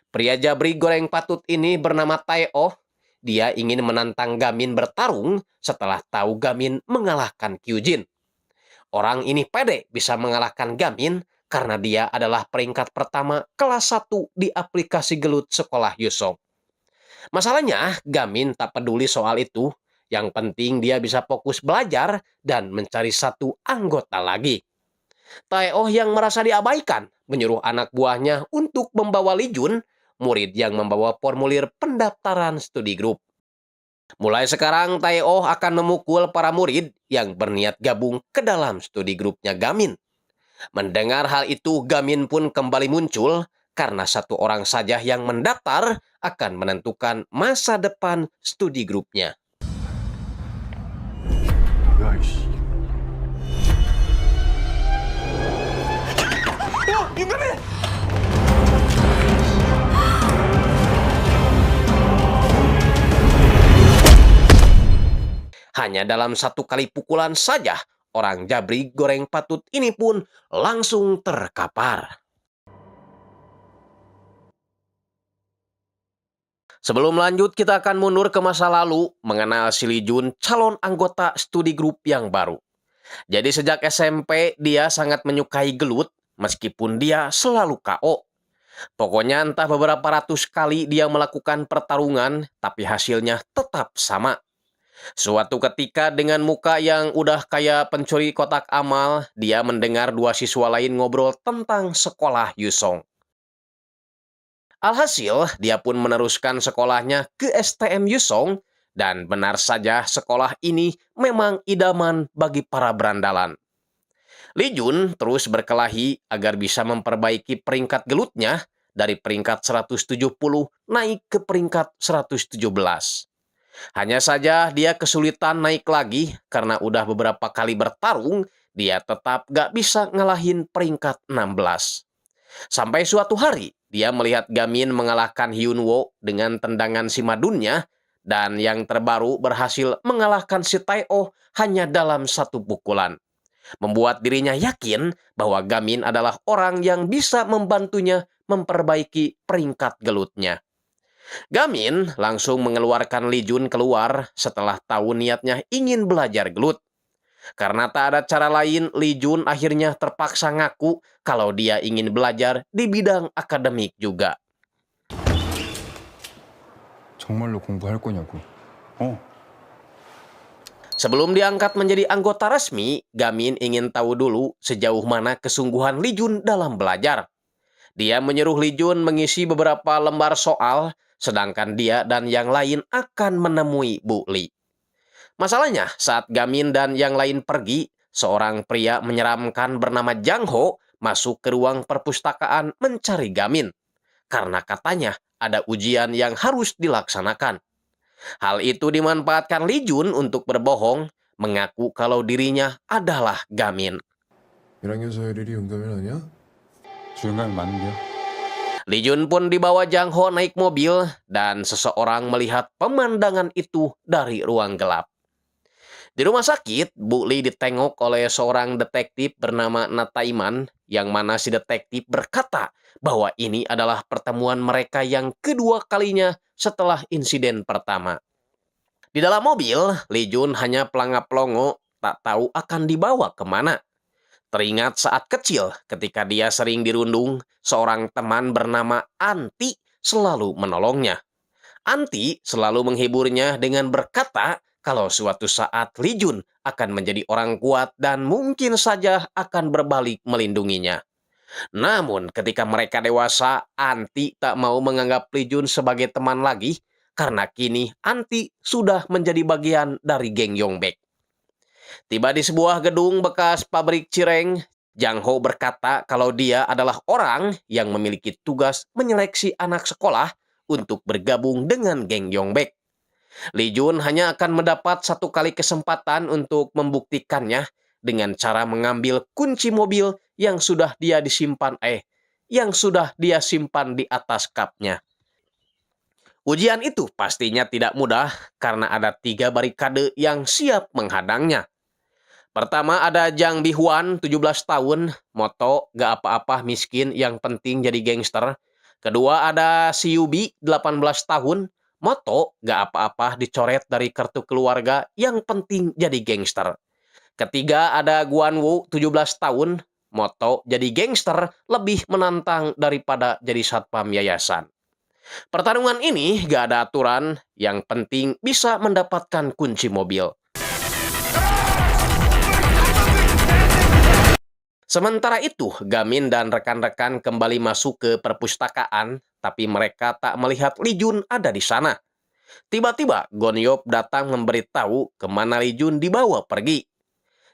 Speaker 1: Pria jabri goreng patut ini bernama Tae-oh. Dia ingin menantang Gamin bertarung setelah tahu Gamin mengalahkan Kyujin. Orang ini pede bisa mengalahkan Gamin karena dia adalah peringkat pertama kelas 1 di aplikasi gelut sekolah Yusong. Masalahnya, Gamin tak peduli soal itu. Yang penting dia bisa fokus belajar dan mencari satu anggota lagi. Tae-oh yang merasa diabaikan menyuruh anak buahnya untuk membawa Lee Jun, murid yang membawa formulir pendaftaran studi grup. Mulai sekarang Tae-oh akan memukul para murid yang berniat gabung ke dalam studi grupnya Gamin. Mendengar hal itu, Gamin pun kembali muncul karena satu orang saja yang mendaftar akan menentukan masa depan studi grupnya.
Speaker 2: 뭐야
Speaker 1: Hanya dalam satu kali pukulan saja, orang Jabri goreng patut ini pun langsung terkapar. Sebelum lanjut, kita akan mundur ke masa lalu mengenal si Lee Jun, calon anggota studi grup yang baru. Jadi sejak SMP, dia sangat menyukai gelut meskipun dia selalu KO. Pokoknya entah beberapa ratus kali dia melakukan pertarungan, tapi hasilnya tetap sama. Suatu ketika dengan muka yang udah kayak pencuri kotak amal, dia mendengar dua siswa lain ngobrol tentang sekolah Yusong. Alhasil, dia pun meneruskan sekolahnya ke STM Yusong, dan benar saja sekolah ini memang idaman bagi para berandalan. Lee Jun terus berkelahi agar bisa memperbaiki peringkat gelutnya dari peringkat 170 naik ke peringkat 117. Hanya saja dia kesulitan naik lagi karena udah beberapa kali bertarung, dia tetap gak bisa ngalahin peringkat 16. Sampai suatu hari, dia melihat Gamin mengalahkan Hyunwoo dengan tendangan si madunnya, dan yang terbaru berhasil mengalahkan si Tae-oh hanya dalam satu pukulan. Membuat dirinya yakin bahwa Gamin adalah orang yang bisa membantunya memperbaiki peringkat gelutnya. Gamin langsung mengeluarkan Lee Jun keluar setelah tahu niatnya ingin belajar gelut. Karena tak ada cara lain, Lee Jun akhirnya terpaksa ngaku kalau dia ingin belajar di bidang akademik juga.
Speaker 2: 정말로 공부할 거냐고.
Speaker 1: Sebelum diangkat menjadi anggota resmi, Gamin ingin tahu dulu sejauh mana kesungguhan Lee Jun dalam belajar. Dia menyuruh Lee Jun mengisi beberapa lembar soal, sedangkan dia dan yang lain akan menemui Bu Lee. Masalahnya, saat Gamin dan yang lain pergi, seorang pria menyeramkan bernama Jang Ho masuk ke ruang perpustakaan mencari Gamin. Karena katanya ada ujian yang harus dilaksanakan. Hal itu dimanfaatkan Lee Jun untuk berbohong, mengaku kalau dirinya adalah Gamin.
Speaker 2: 1학년 서열일이 용감이 아니야? 주연감이 많은데요.
Speaker 1: Lee Jun pun dibawa Jang Ho naik mobil dan seseorang melihat pemandangan itu dari ruang gelap. Di rumah sakit, Bu Lee ditengok oleh seorang detektif bernama Nataiman, yang mana si detektif berkata bahwa ini adalah pertemuan mereka yang kedua kalinya setelah insiden pertama. Di dalam mobil, Lee Jun hanya pelangap-pelongo, tak tahu akan dibawa kemana. Teringat saat kecil ketika dia sering dirundung, seorang teman bernama Anti selalu menolongnya. Anti selalu menghiburnya dengan berkata kalau suatu saat Lee Jun akan menjadi orang kuat dan mungkin saja akan berbalik melindunginya. Namun ketika mereka dewasa, Anti tak mau menganggap Lee Jun sebagai teman lagi, karena kini Anti sudah menjadi bagian dari geng Yongbek. Tiba di sebuah gedung bekas pabrik cireng, Jang Ho berkata kalau dia adalah orang yang memiliki tugas menyeleksi anak sekolah untuk bergabung dengan geng Yongbek. Lee Jun hanya akan mendapat satu kali kesempatan untuk membuktikannya dengan cara mengambil kunci mobil yang sudah dia simpan di atas kapnya. Ujian itu pastinya tidak mudah karena ada 3 barikade yang siap menghadangnya. Pertama ada Jang Bi-hwan, 17 tahun, moto gak apa-apa miskin yang penting jadi gangster. Kedua ada Si Yubi, 18 tahun, moto gak apa-apa dicoret dari kartu keluarga yang penting jadi gangster. Ketiga ada Guan-woo, 17 tahun, moto jadi gangster lebih menantang daripada jadi satpam yayasan. Pertarungan ini gak ada aturan, yang penting bisa mendapatkan kunci mobil. Sementara itu, Gamin dan rekan-rekan kembali masuk ke perpustakaan, tapi mereka tak melihat Lee Jun ada di sana. Tiba-tiba, Gon Yop datang memberitahu kemana Lee Jun dibawa pergi.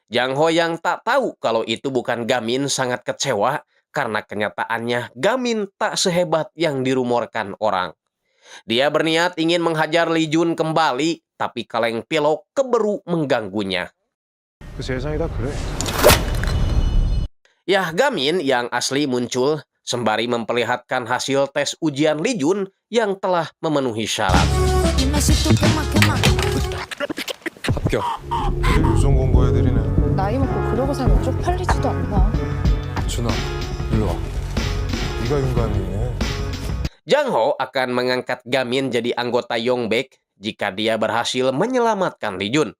Speaker 1: Jang Ho yang tak tahu kalau itu bukan Gamin sangat kecewa, karena kenyataannya Gamin tak sehebat yang dirumorkan orang. Dia berniat ingin menghajar Lee Jun kembali, tapi kaleng pilok keburu mengganggunya.
Speaker 3: 그 세상이 다 그래.
Speaker 1: Yah Gamin yang asli muncul sembari memperlihatkan hasil tes ujian Lee Jun yang telah memenuhi syarat.
Speaker 2: 합격.
Speaker 3: 되게 유성 공부 애들이네.
Speaker 8: 나이 먹고 그러고 살면 쪽팔리지도 않나.
Speaker 2: 준아, 일로 와.
Speaker 3: 네가 윤감이네.
Speaker 1: Jang Ho akan mengangkat Gamin jadi anggota Yongbek jika dia berhasil menyelamatkan Lee Jun.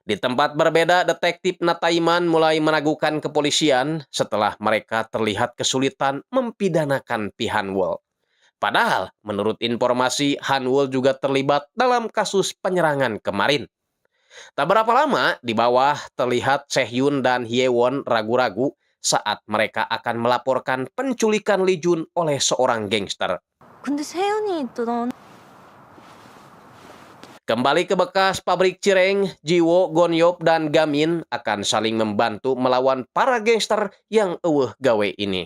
Speaker 1: Di tempat berbeda, detektif Nataiman mulai meragukan kepolisian setelah mereka terlihat kesulitan mempidanakan Pi Hanwol. Padahal, menurut informasi, Hanwol juga terlibat dalam kasus penyerangan kemarin. Tak berapa lama, di bawah terlihat Sehyun dan Hyewon ragu-ragu saat mereka akan melaporkan penculikan Lee Jun oleh seorang gangster.
Speaker 8: 근데 세연이 있던
Speaker 1: Kembali ke bekas pabrik cireng, Jiwo, Gonyop, dan Gamin akan saling membantu melawan para gangster yang eueuh gawe ini.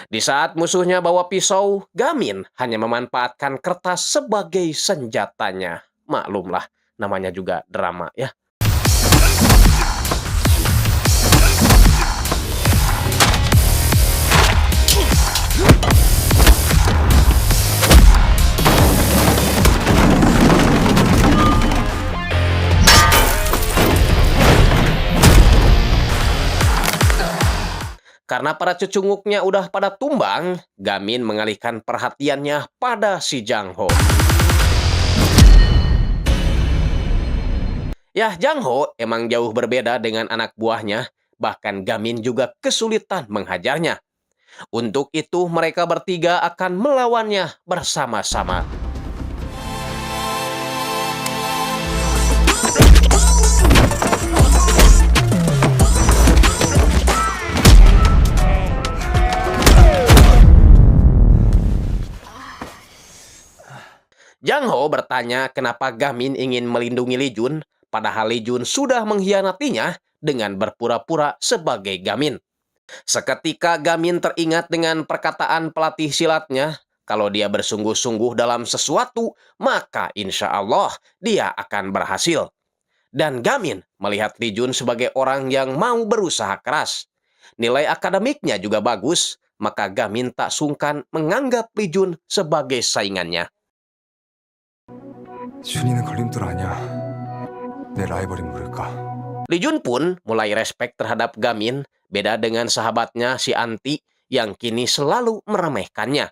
Speaker 1: Di saat musuhnya bawa pisau, Gamin hanya memanfaatkan kertas sebagai senjatanya. Maklumlah, namanya juga drama ya. Karena para cecunguknya udah pada tumbang, Gamin mengalihkan perhatiannya pada si Jang Ho. Ya, Jang Ho emang jauh berbeda dengan anak buahnya, bahkan Gamin juga kesulitan menghajarnya. Untuk itu mereka bertiga akan melawannya bersama-sama. Jang Ho bertanya kenapa Gamin ingin melindungi Lee Jun, padahal Lee Jun sudah mengkhianatinya dengan berpura-pura sebagai Gamin. Seketika Gamin teringat dengan perkataan pelatih silatnya, kalau dia bersungguh-sungguh dalam sesuatu, maka insya Allah dia akan berhasil. Dan Gamin melihat Lee Jun sebagai orang yang mau berusaha keras. Nilai akademiknya juga bagus, maka Gamin tak sungkan menganggap Lee Jun sebagai saingannya.
Speaker 2: 준이는 걸림돌 아니야. 내 라이벌인 모를까.
Speaker 1: Lee Jun pun mulai respek terhadap Gamin, beda dengan sahabatnya si Anti yang kini selalu meremehkannya.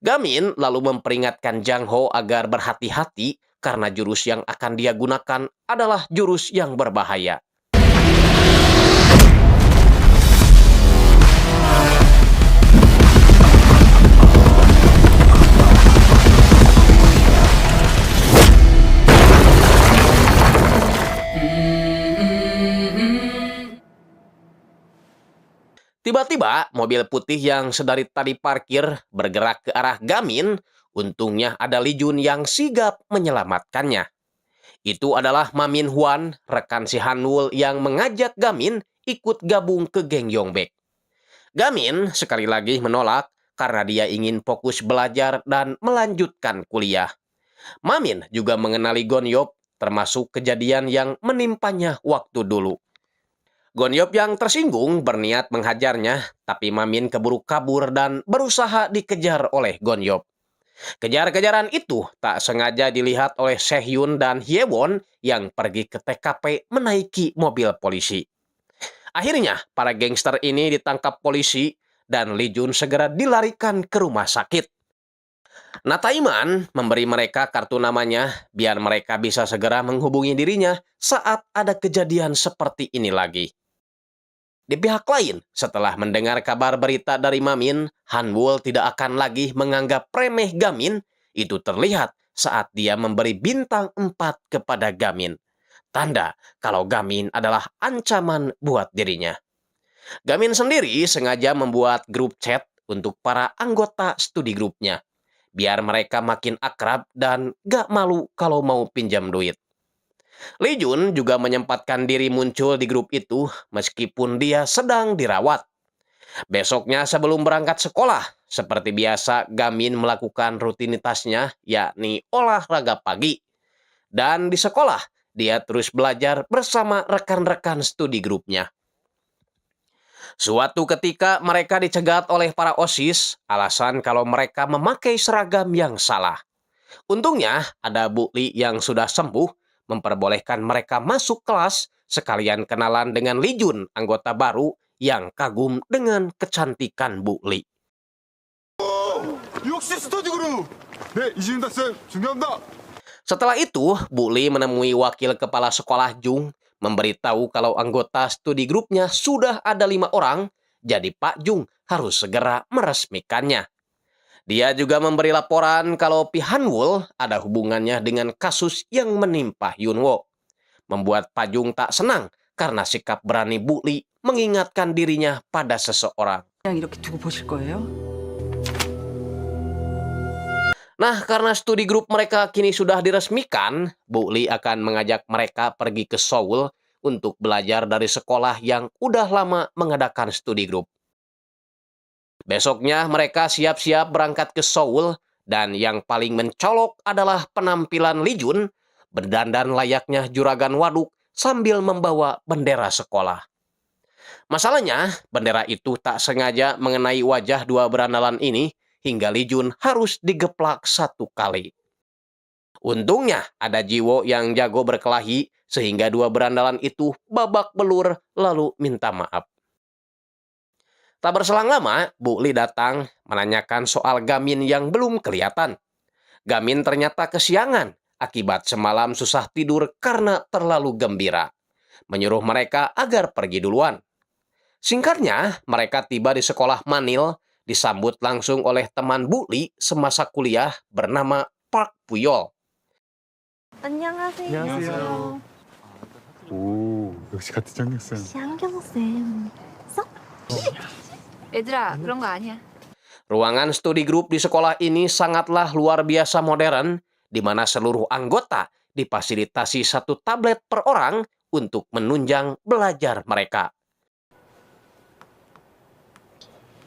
Speaker 1: Gamin lalu memperingatkan Jang Ho agar berhati-hati karena jurus yang akan dia gunakan adalah jurus yang berbahaya. Tiba-tiba, mobil putih yang sedari tadi parkir bergerak ke arah Gamin. Untungnya ada Lee Jun yang sigap menyelamatkannya. Itu adalah Ma Min Hwan, rekan si Hanwol yang mengajak Gamin ikut gabung ke geng Yongbek. Gamin sekali lagi menolak karena dia ingin fokus belajar dan melanjutkan kuliah. Ma Min juga mengenali Gonyop, termasuk kejadian yang menimpanya waktu dulu. Gonyop yang tersinggung berniat menghajarnya, tapi Ma Min keburu kabur dan berusaha dikejar oleh Gonyop. Kejar-kejaran itu tak sengaja dilihat oleh Sehyun dan Hyewon yang pergi ke TKP menaiki mobil polisi. Akhirnya, para gangster ini ditangkap polisi dan Lee Jun segera dilarikan ke rumah sakit. Nataiman memberi mereka kartu namanya biar mereka bisa segera menghubungi dirinya saat ada kejadian seperti ini lagi. Di pihak lain, setelah mendengar kabar berita dari Ma Min, Hanwol tidak akan lagi menganggap remeh Gamin. Itu terlihat saat dia memberi bintang 4 kepada Gamin. Tanda kalau Gamin adalah ancaman buat dirinya. Gamin sendiri sengaja membuat grup chat untuk para anggota studi grupnya, biar mereka makin akrab dan gak malu kalau mau pinjam duit. Lee Jun juga menyempatkan diri muncul di grup itu meskipun dia sedang dirawat. Besoknya sebelum berangkat sekolah, seperti biasa Gamin melakukan rutinitasnya, yakni olahraga pagi. Dan di sekolah, dia terus belajar bersama rekan-rekan studi grupnya. Suatu ketika mereka dicegat oleh para OSIS, alasan kalau mereka memakai seragam yang salah. Untungnya ada Bu Li yang sudah sembuh, memperbolehkan mereka masuk kelas, sekalian kenalan dengan Li Jun, anggota baru yang kagum dengan kecantikan Bu Li.
Speaker 2: 역시 스터디 그룹! 네, 이지훈 쌤 존경합니다.
Speaker 1: Setelah itu, Bu Li menemui wakil kepala sekolah Jung, memberitahu kalau anggota studi grupnya sudah ada 5 orang, jadi Pak Jung harus segera meresmikannya. Dia juga memberi laporan kalau Pi Hanwul ada hubungannya dengan kasus yang menimpa Yunwo. Membuat Pak Jung tak senang karena sikap berani Bu Li mengingatkan dirinya pada seseorang.
Speaker 4: 그냥 이렇게 두고 보실 거예요?
Speaker 1: Nah, karena studi grup mereka kini sudah diresmikan, Bu Li akan mengajak mereka pergi ke Seoul untuk belajar dari sekolah yang udah lama mengadakan studi grup. Besoknya mereka siap-siap berangkat ke Seoul, dan yang paling mencolok adalah penampilan Li Jun berdandan layaknya juragan waduk sambil membawa bendera sekolah. Masalahnya, bendera itu tak sengaja mengenai wajah dua berandalan ini, hingga Li Jun harus digeplak 1 kali. Untungnya ada Jiwo yang jago berkelahi sehingga dua berandalan itu babak belur lalu minta maaf. Tak berselang lama, Bu Li datang menanyakan soal Gamin yang belum kelihatan. Gamin ternyata kesiangan akibat semalam susah tidur karena terlalu gembira. Menyuruh mereka agar pergi duluan. Singkatnya, mereka tiba di sekolah Manil, disambut langsung oleh teman Bu Li semasa kuliah bernama Park Puyol.
Speaker 8: 안녕하세요.
Speaker 2: 오, 역시 같은 장학생.
Speaker 8: 양경쌤.
Speaker 4: 얘들아, 그런 거 아니야.
Speaker 1: Ruangan studi grup di sekolah ini sangatlah luar biasa modern, di mana seluruh anggota difasilitasi 1 tablet per orang untuk menunjang belajar mereka.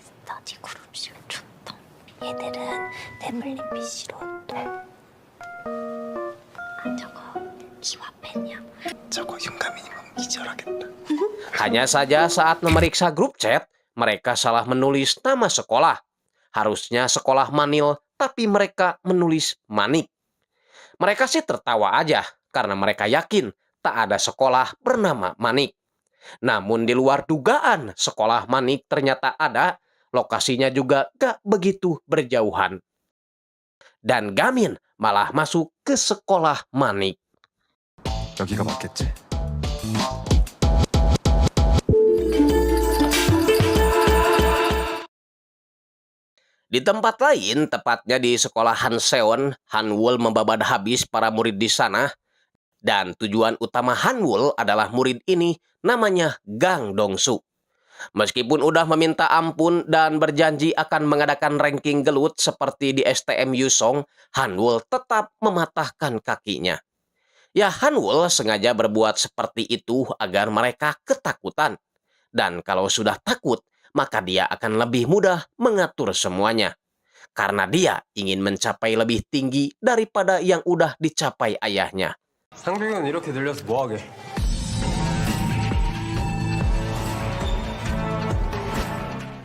Speaker 8: 스터디 그룹식 좋다. 얘들은 태블릿 PC로 또. 저거 기와펜이야.
Speaker 7: 저거 윤가민이면 기절하겠다.
Speaker 1: Hanya saja saat memeriksa grup chat, mereka salah menulis nama sekolah. Harusnya sekolah Manil, tapi mereka menulis Manik. Mereka sih tertawa aja, karena mereka yakin tak ada sekolah bernama Manik. Namun di luar dugaan, sekolah Manik ternyata ada, lokasinya juga gak begitu berjauhan. Dan Gamin malah masuk ke sekolah Manik.
Speaker 2: 여기가 맞겠지?
Speaker 1: Di tempat lain, tepatnya di sekolah Hanseon, Hanwul membabad habis para murid di sana. Dan tujuan utama Hanwul adalah murid ini namanya Gang Dongsu. Meskipun udah meminta ampun dan berjanji akan mengadakan ranking gelut seperti di STM Yusong, Hanwul tetap mematahkan kakinya. Ya, Hanwul sengaja berbuat seperti itu agar mereka ketakutan. Dan kalau sudah takut, maka dia akan lebih mudah mengatur semuanya. Karena dia ingin mencapai lebih tinggi daripada yang udah dicapai ayahnya.
Speaker 7: 상병은 이렇게 들려서 뭐하게?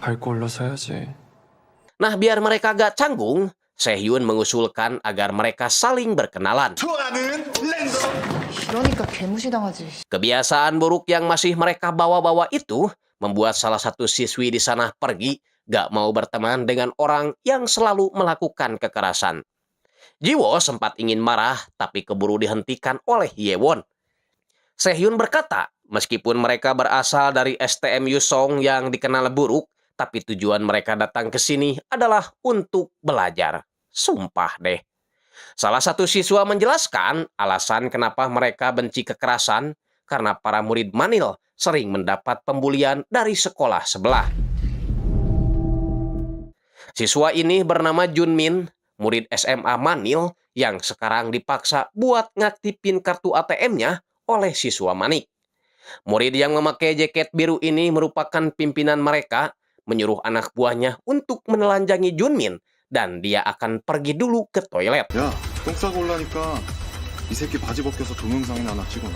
Speaker 2: 밟고 올라서야지.
Speaker 1: Nah, biar mereka gak canggung, Sehyun mengusulkan agar mereka saling berkenalan.
Speaker 4: 그러니까 개무시당하지.
Speaker 1: Kebiasaan buruk yang masih mereka bawa-bawa itu membuat salah satu siswi di sana pergi, gak mau berteman dengan orang yang selalu melakukan kekerasan. Jiwo sempat ingin marah, tapi keburu dihentikan oleh Yewon. Sehyun berkata, meskipun mereka berasal dari STM Yusong yang dikenal buruk, tapi tujuan mereka datang ke sini adalah untuk belajar. Sumpah deh. Salah satu siswa menjelaskan alasan kenapa mereka benci kekerasan, karena para murid Manil sering mendapat pembulian dari sekolah sebelah. Siswa ini bernama Junmin, murid SMA Manil yang sekarang dipaksa buat ngaktifin kartu ATM-nya oleh siswa Manik. Murid yang memakai jaket biru ini merupakan pimpinan mereka, menyuruh anak buahnya untuk menelanjangi Junmin, dan dia akan pergi dulu ke toilet.
Speaker 3: 야, 똥 싸고 올라니까 이 새끼 바지 벗겨서 동영상이나 하나 찍어놔.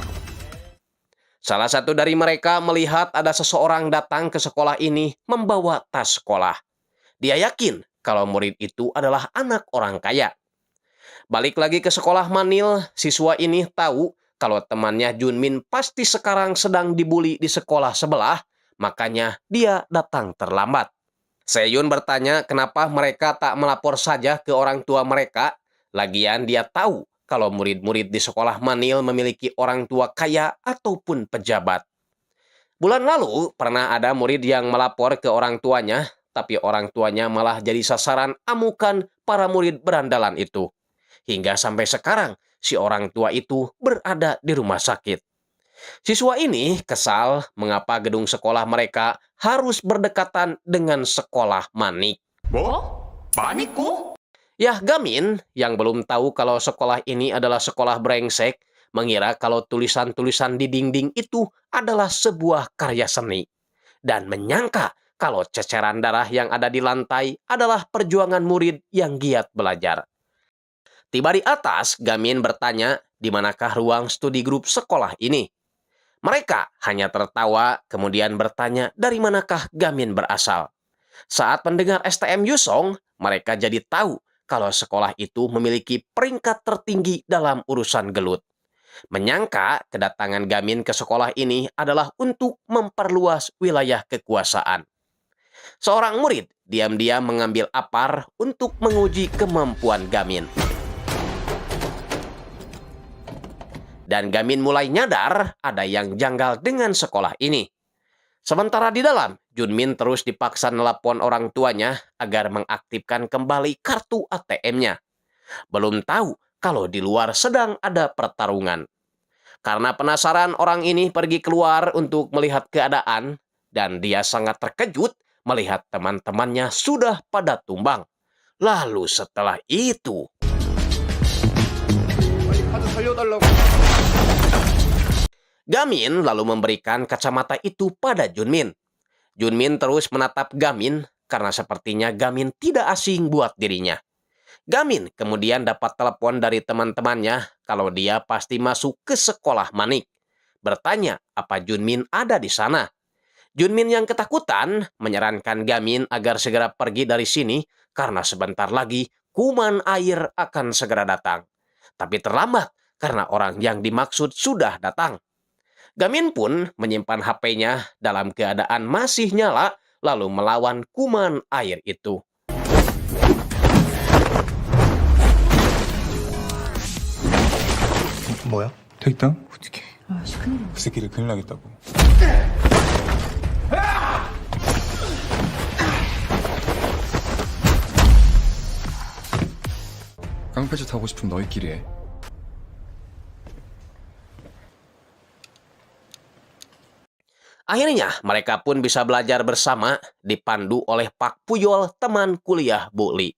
Speaker 1: Salah satu dari mereka melihat ada seseorang datang ke sekolah ini membawa tas sekolah. Dia yakin kalau murid itu adalah anak orang kaya. Balik lagi ke sekolah Manil, siswa ini tahu kalau temannya Junmin pasti sekarang sedang dibully di sekolah sebelah, makanya dia datang terlambat. Seyun bertanya kenapa mereka tak melapor saja ke orang tua mereka. Lagian dia tahu kalau murid-murid di sekolah Manil memiliki orang tua kaya ataupun pejabat. Bulan lalu pernah ada murid yang melapor ke orang tuanya, tapi orang tuanya malah jadi sasaran amukan para murid berandalan itu. Hingga sampai sekarang, si orang tua itu berada di rumah sakit. Siswa ini kesal mengapa gedung sekolah mereka harus berdekatan dengan sekolah Manik. Yah Gamin, yang belum tahu kalau sekolah ini adalah sekolah brengsek, mengira kalau tulisan-tulisan di dinding itu adalah sebuah karya seni. Dan menyangka kalau ceceran darah yang ada di lantai adalah perjuangan murid yang giat belajar. Tiba di atas, Gamin bertanya di manakah ruang studi grup sekolah ini. Mereka hanya tertawa, kemudian bertanya dari manakah Gamin berasal. Saat mendengar STM Yusong, mereka jadi tahu kalau sekolah itu memiliki peringkat tertinggi dalam urusan gelut. Menyangka kedatangan Gamin ke sekolah ini adalah untuk memperluas wilayah kekuasaan. Seorang murid diam-diam mengambil apar untuk menguji kemampuan Gamin. Dan Gamin mulai nyadar ada yang janggal dengan sekolah ini. Sementara di dalam, Junmin terus dipaksa nelpon orang tuanya agar mengaktifkan kembali kartu ATM-nya. Belum tahu kalau di luar sedang ada pertarungan. Karena penasaran, orang ini pergi keluar untuk melihat keadaan, dan dia sangat terkejut melihat teman-temannya sudah pada tumbang. Lalu setelah itu... Gamin lalu memberikan kacamata itu pada Junmin. Junmin terus menatap Gamin karena sepertinya Gamin tidak asing buat dirinya. Gamin kemudian dapat telepon dari teman-temannya kalau dia pasti masuk ke sekolah Manik. Bertanya apa Junmin ada di sana. Junmin yang ketakutan menyarankan Gamin agar segera pergi dari sini karena sebentar lagi kuman air akan segera datang. Tapi terlambat karena orang yang dimaksud sudah datang. Gamin pun menyimpan HP-nya dalam keadaan masih nyala, lalu melawan kuman air itu.
Speaker 7: 뭐야?
Speaker 2: 택당? 어떻게? 그 새끼를 큰일 나겠다고. 깡패짓 하고 싶으면 너희끼리 해.
Speaker 1: Akhirnya mereka pun bisa belajar bersama dipandu oleh Pak Puyol, teman kuliah Bu Li.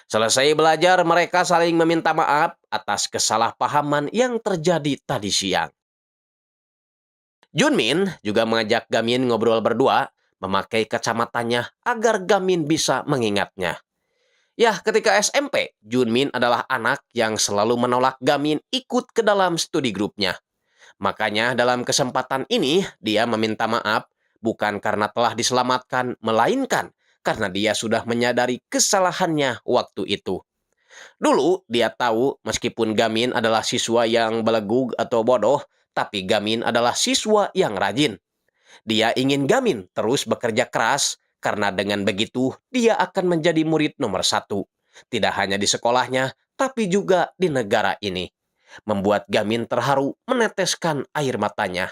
Speaker 1: Selesai belajar, mereka saling meminta maaf atas kesalahpahaman yang terjadi tadi siang. Junmin juga mengajak Gamin ngobrol berdua, memakai kacamatanya agar Gamin bisa mengingatnya. Ya, ketika SMP, Junmin adalah anak yang selalu menolak Gamin ikut ke dalam studi grupnya. Makanya dalam kesempatan ini dia meminta maaf bukan karena telah diselamatkan, melainkan karena dia sudah menyadari kesalahannya waktu itu. Dulu dia tahu meskipun Gamin adalah siswa yang belegug atau bodoh, tapi Gamin adalah siswa yang rajin. Dia ingin Gamin terus bekerja keras karena dengan begitu dia akan menjadi murid nomor 1. Tidak hanya di sekolahnya, tapi juga di negara ini. Membuat Gamin terharu meneteskan air matanya.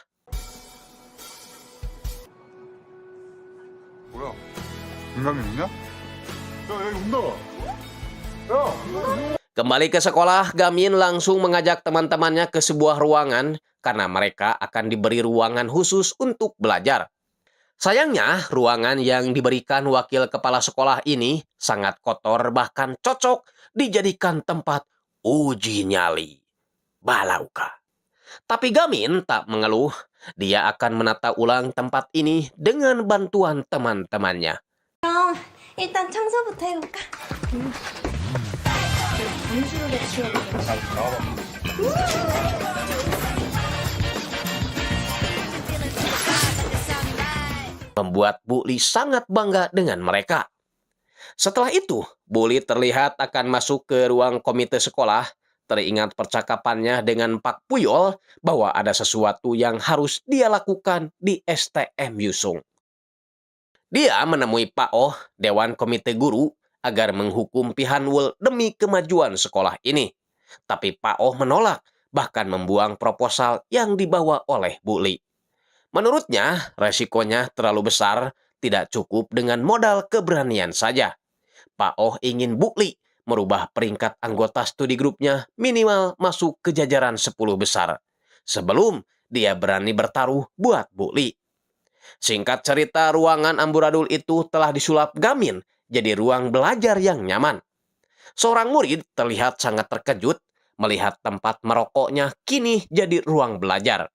Speaker 2: 뭐야? 인간이 있냐? 야, 여기 온다.
Speaker 1: Kembali ke sekolah, Gamin langsung mengajak teman-temannya ke sebuah ruangan karena mereka akan diberi ruangan khusus untuk belajar. Sayangnya, ruangan yang diberikan wakil kepala sekolah ini sangat kotor, bahkan cocok dijadikan tempat uji nyali. Balauka. Tapi Gamin tak mengeluh. Dia akan menata ulang tempat ini dengan bantuan teman-temannya.
Speaker 8: 그럼 일단 청소부터 해볼까? 분수로 치워보자.
Speaker 1: membuat Bu Li sangat bangga dengan mereka. Setelah itu, Bu Li terlihat akan masuk ke ruang komite sekolah. Teringat percakapannya dengan Pak Puyol bahwa ada sesuatu yang harus dia lakukan di STM Yusung. Dia menemui Pak Oh, Dewan Komite Guru, agar menghukum Pihanwul demi kemajuan sekolah ini. Tapi Pak Oh menolak, bahkan membuang proposal yang dibawa oleh Bu Li. Menurutnya, resikonya terlalu besar, tidak cukup dengan modal keberanian saja. Pak Oh ingin Bu Li merubah peringkat anggota studi grupnya minimal masuk ke jajaran 10 besar, sebelum dia berani bertaruh buat Bu Li. Singkat cerita, ruangan amburadul itu telah disulap Gamin jadi ruang belajar yang nyaman. Seorang murid terlihat sangat terkejut melihat tempat merokoknya kini jadi ruang belajar.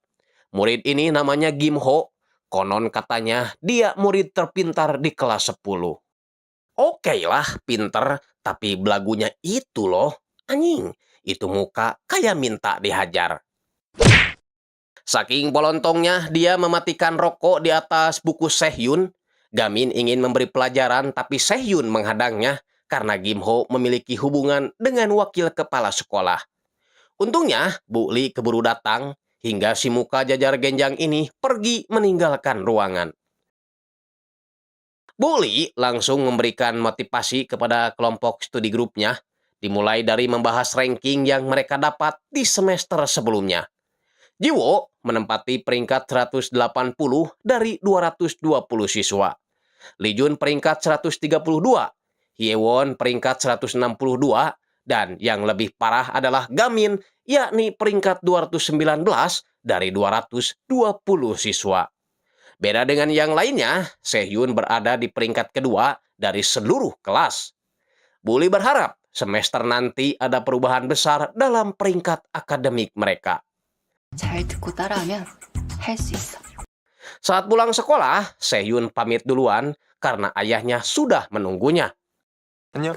Speaker 1: Murid ini namanya Gim Ho. Konon katanya dia murid terpintar di kelas 10. Oke lah, pinter, tapi belagunya itu loh. Anjing, itu muka kayak minta dihajar. Saking polontongnya, dia mematikan rokok di atas buku Sehyun. Gamin ingin memberi pelajaran, tapi Sehyun menghadangnya karena Gim Ho memiliki hubungan dengan wakil kepala sekolah. Untungnya, Bu Li keburu datang, hingga si muka jajar genjang ini pergi meninggalkan ruangan. Bu Li langsung memberikan motivasi kepada kelompok studi grupnya, dimulai dari membahas ranking yang mereka dapat di semester sebelumnya. Jiwo menempati peringkat 180 dari 220 siswa. Li Jun peringkat 132, Hyewon peringkat 162, dan yang lebih parah adalah Gamin, yakni peringkat 219 dari 220 siswa. Beda dengan yang lainnya, Sehyun berada di peringkat kedua dari seluruh kelas. Bu Li berharap semester nanti ada perubahan besar dalam peringkat akademik mereka.
Speaker 4: 잘 듣고 따라하면 할 수 있어.
Speaker 1: Saat pulang sekolah, Sehyun pamit duluan karena ayahnya sudah menunggunya.
Speaker 5: 안녕.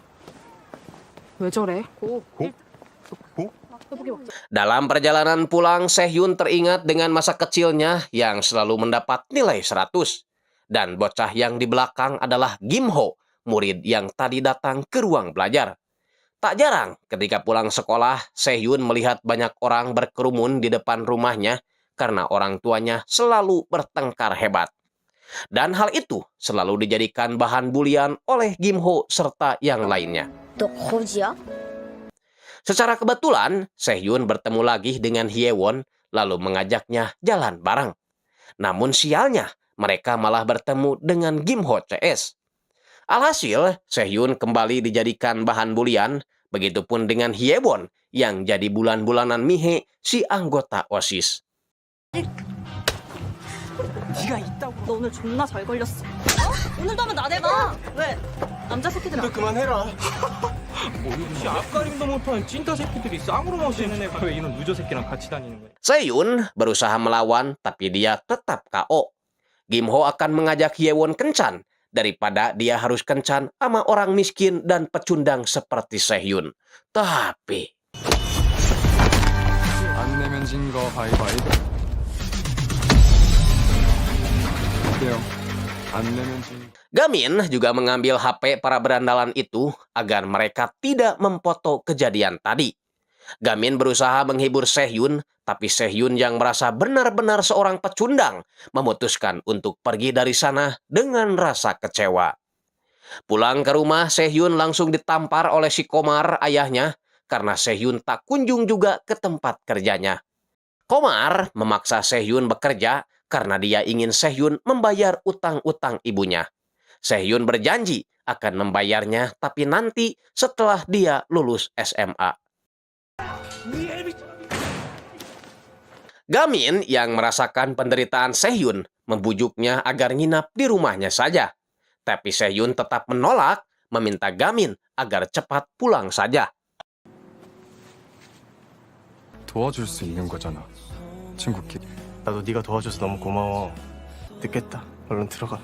Speaker 4: 왜 저래?
Speaker 1: Dalam perjalanan pulang, Sehyun teringat dengan masa kecilnya yang selalu mendapat nilai 100. Dan bocah yang di belakang adalah Gim Ho, murid yang tadi datang ke ruang belajar. Tak jarang ketika pulang sekolah, Sehyun melihat banyak orang berkerumun di depan rumahnya karena orang tuanya selalu bertengkar hebat. Dan hal itu selalu dijadikan bahan bulian oleh Gim Ho serta yang lainnya.
Speaker 8: 너 거지야?
Speaker 1: Secara kebetulan, Sehyun bertemu lagi dengan Hyewon lalu mengajaknya jalan bareng. Namun sialnya, mereka malah bertemu dengan Gim Ho CS. Alhasil, Sehyun kembali dijadikan bahan bulian, begitupun dengan Hyewon yang jadi bulan-bulanan Mihe si anggota OSIS.
Speaker 8: 네가 있다고. 너 오늘 존나 잘 걸렸어. 오늘도 하면 나대봐. 왜? 남자 새끼들 안
Speaker 7: 그만해라.
Speaker 3: 앞가림도 못하는 찐따 새끼들이 쌍으로 마시는 애가 왜 이런 루저 새끼랑 같이 다니는 거야?
Speaker 1: Sehyun berusaha melawan, tapi dia tetap KO. Gim Ho akan mengajak Hyewon kencan, daripada dia harus kencan sama orang miskin dan pecundang seperti Sehyun. Tapi
Speaker 2: 안 내면 진 거 가위바위보. 어때요? 안 내면 진.
Speaker 1: Gamin juga mengambil HP para berandalan itu agar mereka tidak memfoto kejadian tadi. Gamin berusaha menghibur Sehyun, tapi Sehyun yang merasa benar-benar seorang pecundang memutuskan untuk pergi dari sana dengan rasa kecewa. Pulang ke rumah, Sehyun langsung ditampar oleh si Komar ayahnya karena Sehyun tak kunjung juga ke tempat kerjanya. Komar memaksa Sehyun bekerja karena dia ingin Sehyun membayar utang-utang ibunya. Sehyun berjanji akan membayarnya, tapi nanti setelah dia lulus SMA. Gamin yang merasakan penderitaan Sehyun membujuknya agar nginap di rumahnya saja. Tapi Sehyun tetap menolak, meminta Gamin agar cepat pulang saja.
Speaker 2: 도와줄 수 있는 거잖아. 친구끼리.
Speaker 7: 나도 네가 도와줘서 너무 고마워. 늦겠다. 얼른 들어가.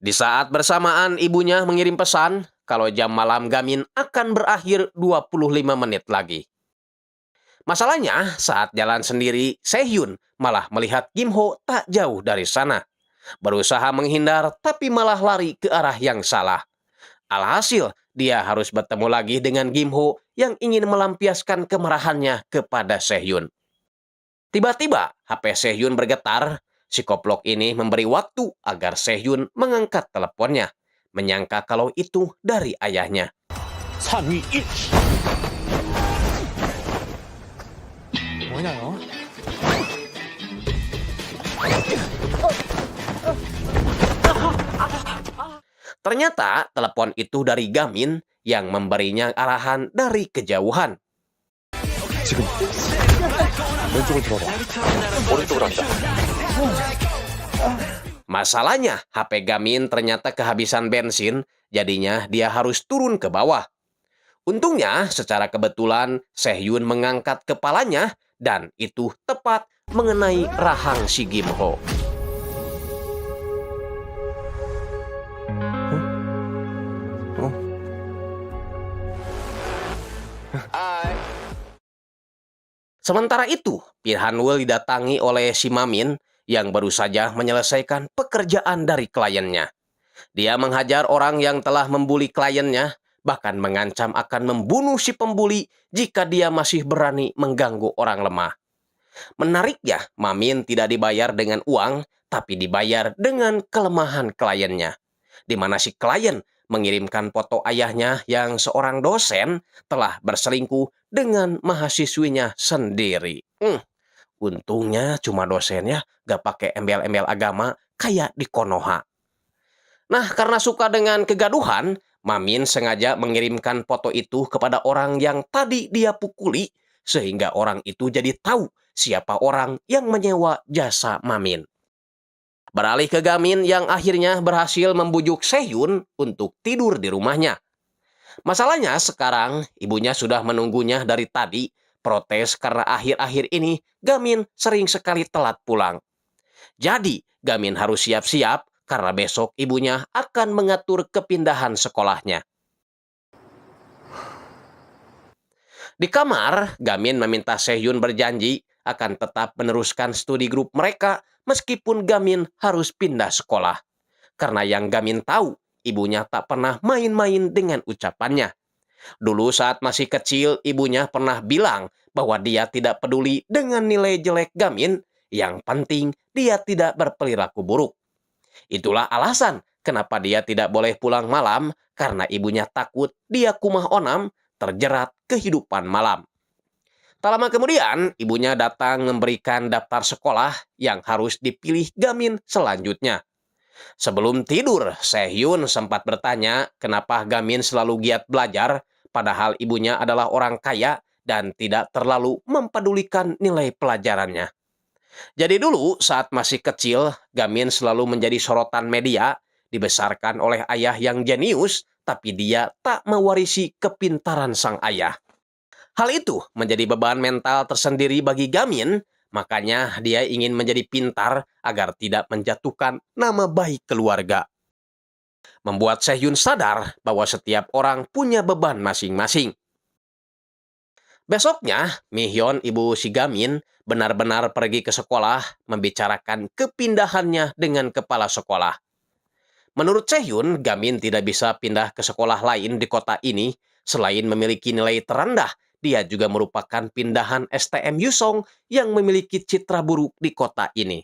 Speaker 1: Di saat bersamaan ibunya mengirim pesan kalau jam malam Gamin akan berakhir 25 menit lagi. Masalahnya, saat jalan sendiri, Sehyun malah melihat Kim Ho tak jauh dari sana. Berusaha menghindar, tapi malah lari ke arah yang salah. Alhasil, dia harus bertemu lagi dengan Kim Ho yang ingin melampiaskan kemarahannya kepada Sehyun. Tiba-tiba, HP Sehyun bergetar. Si koplok ini memberi waktu agar Sehyun mengangkat teleponnya, menyangka kalau itu dari ayahnya. Ternyata telepon itu dari Gamin yang memberinya arahan dari kejauhan.
Speaker 2: 지금 왼쪽을 들어봐. 오른쪽으로 앉아.
Speaker 1: Masalahnya, HP Gamin ternyata kehabisan bensin, jadinya dia harus turun ke bawah. Untungnya, secara kebetulan, Sehyun mengangkat kepalanya dan itu tepat mengenai rahang si Kim Ho. Sementara itu, Pin Han-wol didatangi oleh si Mamin yang baru saja menyelesaikan pekerjaan dari kliennya. Dia menghajar orang yang telah membuli kliennya, bahkan mengancam akan membunuh si pembuli jika dia masih berani mengganggu orang lemah. Menariknya, Mamin tidak dibayar dengan uang, tapi dibayar dengan kelemahan kliennya, di mana si klien mengirimkan foto ayahnya yang seorang dosen telah berselingkuh dengan mahasiswinya sendiri. Untungnya cuma dosennya gak pakai embel-embel agama kayak di Konoha. Nah, karena suka dengan kegaduhan, Mamin sengaja mengirimkan foto itu kepada orang yang tadi dia pukuli, sehingga orang itu jadi tahu siapa orang yang menyewa jasa Mamin. Beralih ke Gamin yang akhirnya berhasil membujuk Sehyun untuk tidur di rumahnya. Masalahnya sekarang ibunya sudah menunggunya dari tadi, protes karena akhir-akhir ini Gamin sering sekali telat pulang. Jadi Gamin harus siap-siap karena besok ibunya akan mengatur kepindahan sekolahnya. Di kamar, Gamin meminta Sehyun berjanji akan tetap meneruskan studi grup mereka meskipun Gamin harus pindah sekolah. Karena yang Gamin tahu, ibunya tak pernah main-main dengan ucapannya. Dulu saat masih kecil, ibunya pernah bilang bahwa dia tidak peduli dengan nilai jelek Gamin, yang penting dia tidak berperilaku buruk. Itulah alasan kenapa dia tidak boleh pulang malam, karena ibunya takut dia kumah onam terjerat kehidupan malam. Tak lama kemudian, ibunya datang memberikan daftar sekolah yang harus dipilih Gamin selanjutnya. Sebelum tidur, Sehyun sempat bertanya kenapa Gamin selalu giat belajar, padahal ibunya adalah orang kaya dan tidak terlalu mempedulikan nilai pelajarannya. Jadi dulu, saat masih kecil, Gamin selalu menjadi sorotan media, dibesarkan oleh ayah yang jenius, tapi dia tak mewarisi kepintaran sang ayah. Hal itu menjadi beban mental tersendiri bagi Gamin, makanya dia ingin menjadi pintar agar tidak menjatuhkan nama baik keluarga. Membuat Sehyun sadar bahwa setiap orang punya beban masing-masing. Besoknya, Mi-hyun, ibu si Gamin, benar-benar pergi ke sekolah membicarakan kepindahannya dengan kepala sekolah. Menurut Sehyun, Gamin tidak bisa pindah ke sekolah lain di kota ini selain memiliki nilai terendah. Dia juga merupakan pindahan STM Yusong yang memiliki citra buruk di kota ini.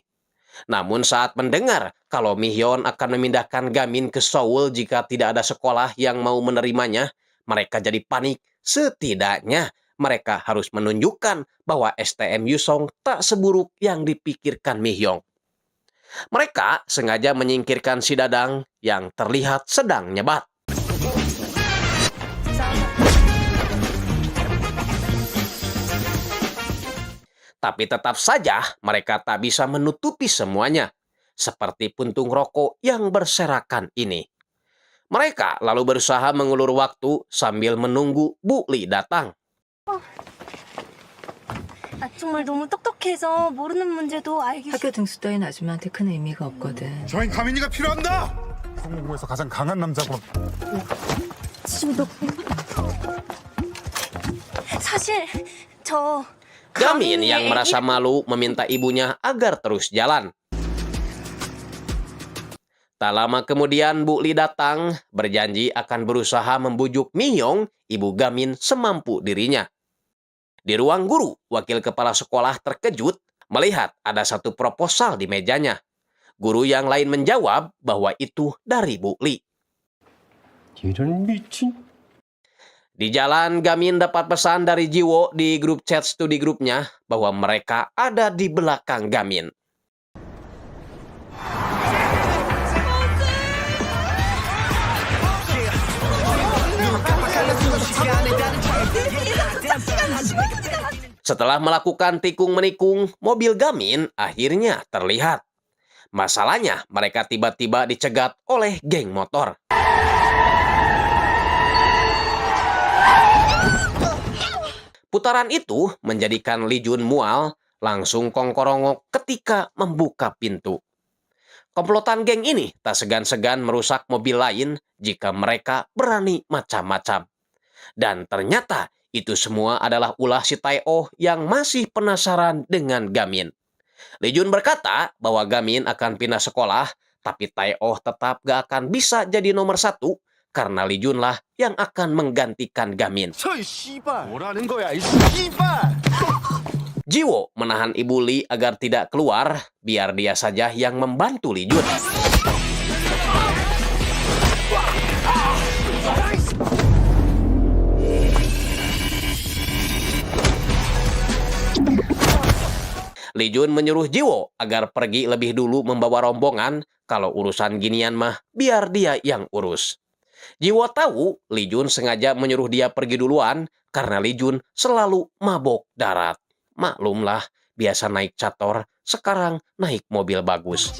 Speaker 1: Namun saat mendengar kalau Mi-hyun akan memindahkan Gamin ke Seoul jika tidak ada sekolah yang mau menerimanya, mereka jadi panik. Setidaknya mereka harus menunjukkan bahwa STM Yusong tak seburuk yang dipikirkan Mi-hyun. Mereka sengaja menyingkirkan si Dadang yang terlihat sedang nyebat. Tapi tetap saja mereka tak bisa menutupi semuanya, seperti puntung rokok yang berserakan ini. Mereka lalu berusaha mengulur waktu sambil menunggu Bu Li datang.
Speaker 8: 정말 너무 똑똑해서 모르는 문제도 알기
Speaker 10: 학교 등수 따윈 아줌마한테 큰 의미가 없거든.
Speaker 9: 저흰 가민이가 필요합니다. 항공부에서 가장 강한 남자고.
Speaker 8: 사실 저
Speaker 1: Gamin yang merasa malu meminta ibunya agar terus jalan. Tak lama kemudian Bu Li datang, berjanji akan berusaha membujuk Mihyong, ibu Gamin, semampu dirinya. Di ruang guru, wakil kepala sekolah terkejut melihat ada satu proposal di mejanya. Guru yang lain menjawab bahwa itu dari Bu Li. Di jalan, Gamin dapat pesan dari Jiwo di grup chat studi grupnya bahwa mereka ada di belakang Gamin. Setelah melakukan tikung-menikung, mobil Gamin akhirnya terlihat. Masalahnya, mereka tiba-tiba dicegat oleh geng motor. Putaran itu menjadikan Li Jun mual, langsung kongkorongok ketika membuka pintu. Komplotan geng ini tak segan-segan merusak mobil lain jika mereka berani macam-macam. Dan ternyata itu semua adalah ulah si Tai-Oh yang masih penasaran dengan Gamin. Li Jun berkata bahwa Gamin akan pindah sekolah, tapi Tai-Oh tetap gak akan bisa jadi nomor 1 karena Li Jun lah yang akan menggantikan Gamin. Jiwo menahan Ibu Li agar tidak keluar, biar dia saja yang membantu Li Jun. Li Jun menyuruh Jiwo agar pergi lebih dulu membawa rombongan, kalau urusan ginian mah biar dia yang urus. Jiwo tahu Li Jun sengaja menyuruh dia pergi duluan karena Li Jun selalu mabok darat. Maklumlah, biasa naik cator, sekarang naik mobil bagus.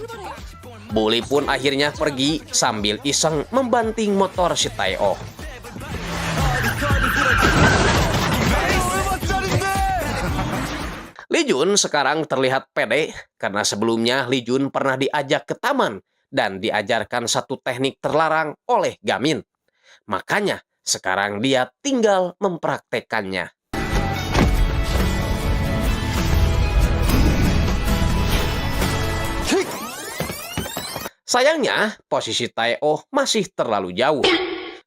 Speaker 1: Bu Li pun akhirnya pergi sambil iseng membanting motor si Tai-Oh. Li Jun sekarang terlihat pede karena sebelumnya Li Jun pernah diajak ke taman dan diajarkan satu teknik terlarang oleh Gamin. Makanya sekarang dia tinggal mempraktekannya. Sayangnya, posisi Tai-Oh masih terlalu jauh.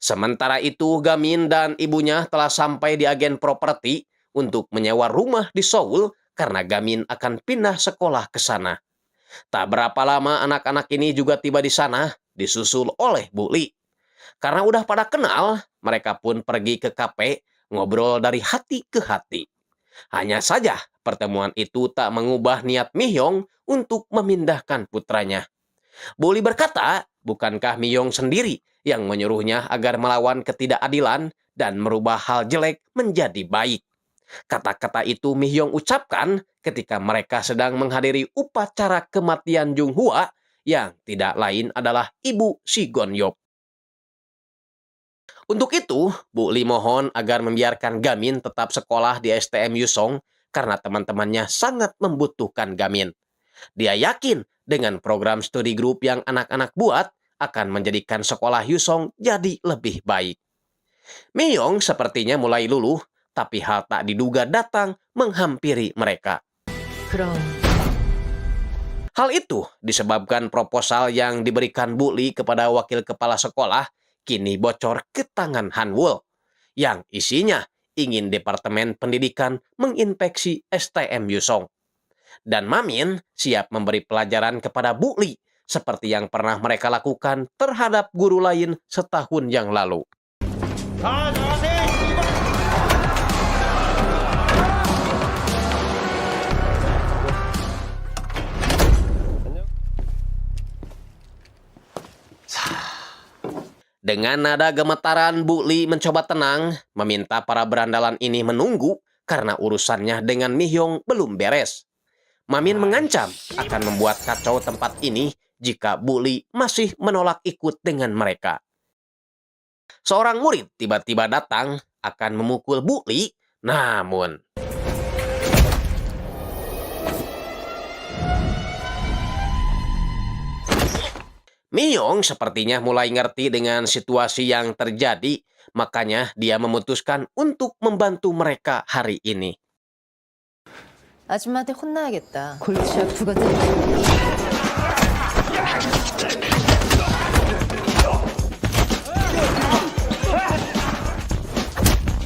Speaker 1: Sementara itu, Gamin dan ibunya telah sampai di agen properti untuk menyewa rumah di Seoul karena Gamin akan pindah sekolah ke sana. Tak berapa lama anak-anak ini juga tiba di sana, disusul oleh Bu Li. Karena udah pada kenal, mereka pun pergi ke kafe, ngobrol dari hati ke hati. Hanya saja, pertemuan itu tak mengubah niat Mihyong untuk memindahkan putranya. Bu Li berkata, bukankah Mihyong sendiri yang menyuruhnya agar melawan ketidakadilan dan merubah hal jelek menjadi baik. Kata-kata itu Mihyong ucapkan ketika mereka sedang menghadiri upacara kematian Jung Hwa yang tidak lain adalah ibu si Gon-yop. Untuk itu, Bu Li mohon agar membiarkan Gamin tetap sekolah di STM Yusong karena teman-temannya sangat membutuhkan Gamin. Dia yakin dengan program studi grup yang anak-anak buat akan menjadikan sekolah Yusong jadi lebih baik. Mihyong sepertinya mulai luluh, tapi hal tak diduga datang menghampiri mereka. Hal itu disebabkan proposal yang diberikan Bu Li kepada wakil kepala sekolah kini bocor ke tangan Han Wol, yang isinya ingin Departemen Pendidikan menginspeksi STM Yusong. Dan Mamin siap memberi pelajaran kepada Bu Li seperti yang pernah mereka lakukan terhadap guru lain setahun yang lalu. Dengan nada gemetaran, Bu Li mencoba tenang, meminta para berandalan ini menunggu karena urusannya dengan Mihyong belum beres. Mamin mengancam akan membuat kacau tempat ini jika Bu Li masih menolak ikut dengan mereka. Seorang murid tiba-tiba datang akan memukul Bu Li, namun Mihyong sepertinya mulai ngerti dengan situasi yang terjadi, makanya dia memutuskan untuk membantu mereka hari ini.
Speaker 10: 아줌마한테 혼나야겠다. 골치 아프거든.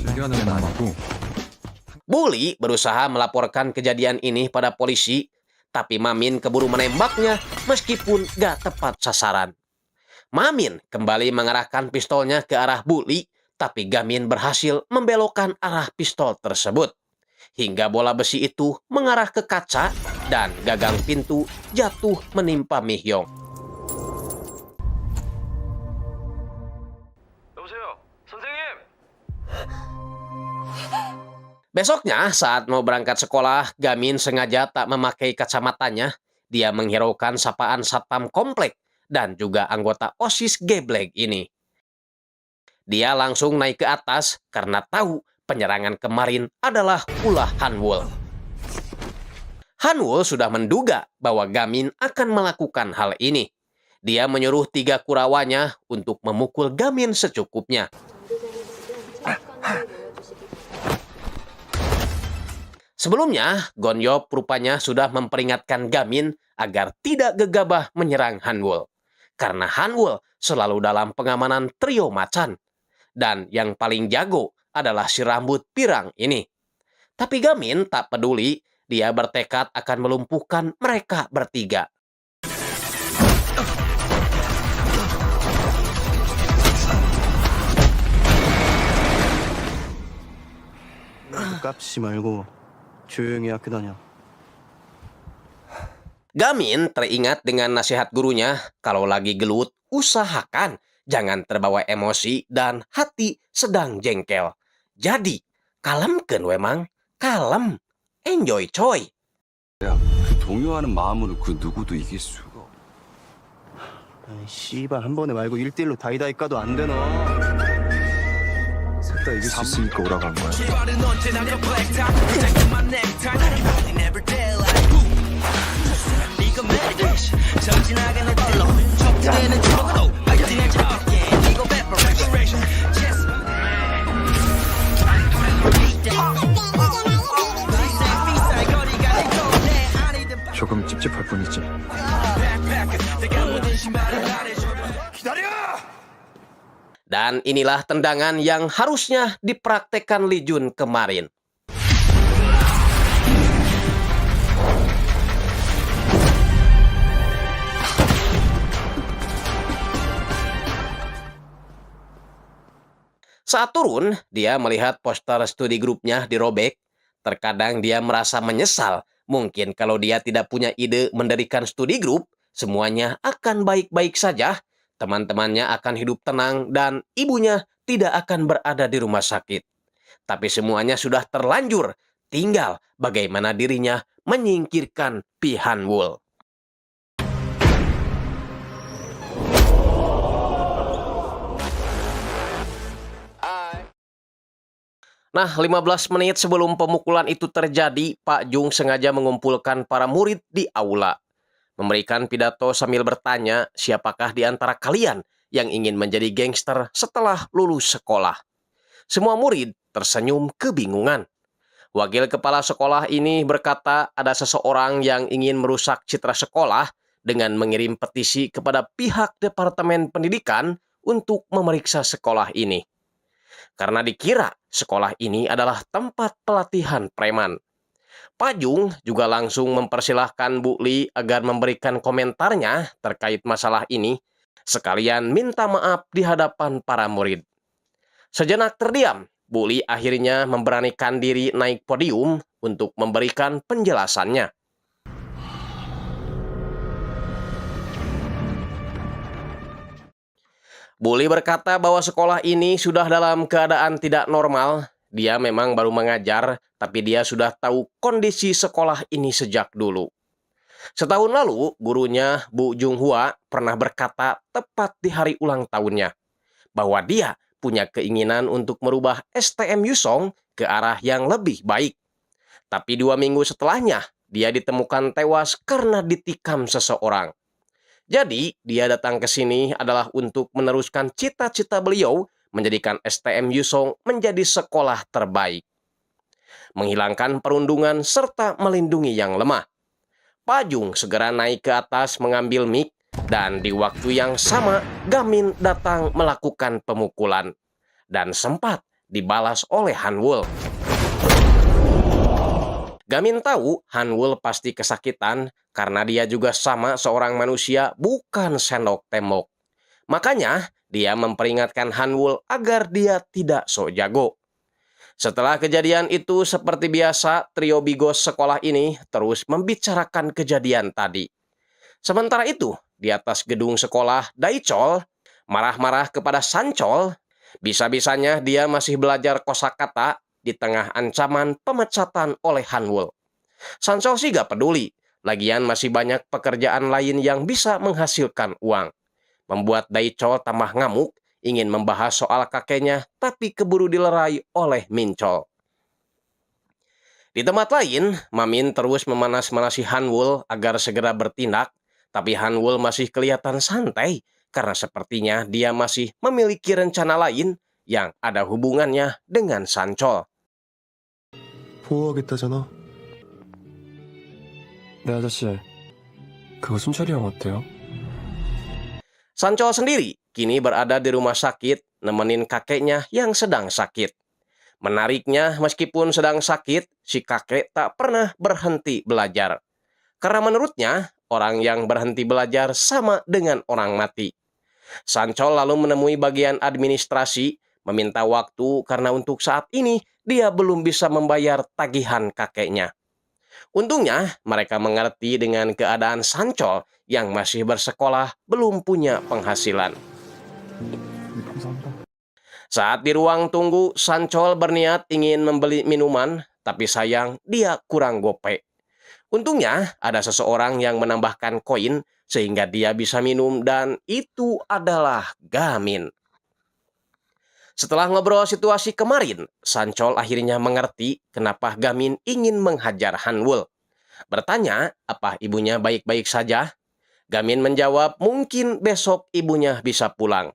Speaker 2: 즐겨하는 애는 아니고
Speaker 1: Bully berusaha melaporkan kejadian ini pada polisi, tapi Mamin keburu menembaknya meskipun gak tepat sasaran. Mamin kembali mengarahkan pistolnya ke arah Bully, tapi Gamin berhasil membelokkan arah pistol tersebut. Hingga bola besi itu mengarah ke kaca dan gagang pintu jatuh menimpa Mihyong. Besoknya, saat mau berangkat sekolah, Gamin sengaja tak memakai kacamatanya. Dia menghiraukan sapaan satpam komplek dan juga anggota OSIS geblek ini. Dia langsung naik ke atas karena tahu penyerangan kemarin adalah ulah Hanwol. Hanwol sudah menduga bahwa Gamin akan melakukan hal ini. Dia menyuruh 3 kurawanya untuk memukul Gamin secukupnya. Sebelumnya, Gonyop rupanya sudah memperingatkan Gamin agar tidak gegabah menyerang Hanwol. Karena Hanwol selalu dalam pengamanan trio macan. Dan yang paling jago adalah si rambut pirang ini. Tapi Gamin tak peduli, dia bertekad akan melumpuhkan mereka bertiga.
Speaker 7: 깝치 말고 조용히 학교 다녀.
Speaker 1: Gamin teringat dengan nasihat gurunya, kalau lagi gelut, usahakan jangan terbawa emosi dan hati sedang jengkel. Jadi, kalemkeun we mang, kalem, enjoy coy.
Speaker 2: 그 동요하는 마음으로 그 누구도 이길 수가
Speaker 7: 아이 씨발 한 번에 말고 1대1로 다이다이 까도 안 되나? 셋 다 이길 수 있으니까 오라고 한 거야.
Speaker 2: 조금 찝찝할 뿐이지.
Speaker 1: Dan inilah tendangan yang harusnya dipraktekkan Lee Jun kemarin. Saat turun, dia melihat poster studi grupnya dirobek. Terkadang dia merasa menyesal. Mungkin kalau dia tidak punya ide mendirikan studi grup, semuanya akan baik-baik saja. Teman-temannya akan hidup tenang dan ibunya tidak akan berada di rumah sakit. Tapi semuanya sudah terlanjur. Tinggal bagaimana dirinya menyingkirkan Pi Hanwol. Nah, 15 menit sebelum pemukulan itu terjadi, Pak Jung sengaja mengumpulkan para murid di aula. Memberikan pidato sambil bertanya, siapakah di antara kalian yang ingin menjadi gangster setelah lulus sekolah? Semua murid tersenyum kebingungan. Wakil kepala sekolah ini berkata ada seseorang yang ingin merusak citra sekolah dengan mengirim petisi kepada pihak Departemen Pendidikan untuk memeriksa sekolah ini. Karena dikira sekolah ini adalah tempat pelatihan preman. Pak Jung juga langsung mempersilahkan Bu Lee agar memberikan komentarnya terkait masalah ini, sekalian minta maaf di hadapan para murid. Sejenak terdiam, Bu Lee akhirnya memberanikan diri naik podium untuk memberikan penjelasannya. Bu Lee berkata bahwa sekolah ini sudah dalam keadaan tidak normal. Dia memang baru mengajar, tapi dia sudah tahu kondisi sekolah ini sejak dulu. Setahun lalu, gurunya Bu Jung Hwa pernah berkata tepat di hari ulang tahunnya, bahwa dia punya keinginan untuk merubah STM Yusong ke arah yang lebih baik. Tapi 2 minggu setelahnya, dia ditemukan tewas karena ditikam seseorang. Jadi, dia datang ke sini adalah untuk meneruskan cita-cita beliau menjadikan STM Yusong menjadi sekolah terbaik. menghilangkan perundungan serta melindungi yang lemah. Pajung segera naik ke atas mengambil mic dan di waktu yang sama Gamin datang melakukan pemukulan dan sempat dibalas oleh Hanwul. Gamin tahu Hanwul pasti kesakitan karena dia juga sama seorang manusia, bukan sendok tembok. Makanya dia memperingatkan Hanwul agar dia tidak sok jago. Setelah kejadian itu, seperti biasa, trio bigos sekolah ini terus membicarakan kejadian tadi. Sementara itu, di atas gedung sekolah, Daichol marah-marah kepada Sanchol. Bisa-bisanya dia masih belajar kosakata di tengah ancaman pemecatan oleh Hanwul. Sanchol sih gak peduli, lagian masih banyak pekerjaan lain yang bisa menghasilkan uang. Membuat Daichol tambah ngamuk, ingin membahas soal kakeknya, tapi keburu dilerai oleh Minchol. Di tempat lain, Mamin terus memanas-manasi Hanwul agar segera bertindak, tapi Hanwul masih kelihatan santai karena sepertinya dia masih memiliki rencana lain yang ada hubungannya dengan Sanchol.
Speaker 3: 보호하겠다잖아.
Speaker 2: 네 아저씨, 그거 순철이 형 어때요?
Speaker 1: Sanchol sendiri kini berada di rumah sakit nemenin kakeknya yang sedang sakit. Menariknya, meskipun sedang sakit, si kakek tak pernah berhenti belajar. Karena menurutnya, orang yang berhenti belajar sama dengan orang mati. Sanchol lalu menemui bagian administrasi, meminta waktu karena untuk saat ini dia belum bisa membayar tagihan kakeknya. Untungnya, mereka mengerti dengan keadaan Sanchol yang masih bersekolah belum punya penghasilan. Saat di ruang tunggu, Sanchol berniat ingin membeli minuman, tapi sayang dia kurang gope. Untungnya ada seseorang yang menambahkan koin sehingga dia bisa minum, dan itu adalah Gamin. Setelah ngobrol situasi kemarin, Sanchol akhirnya mengerti kenapa Gamin ingin menghajar Hanwul. Bertanya apa ibunya baik-baik saja. Gamin menjawab mungkin besok ibunya bisa pulang.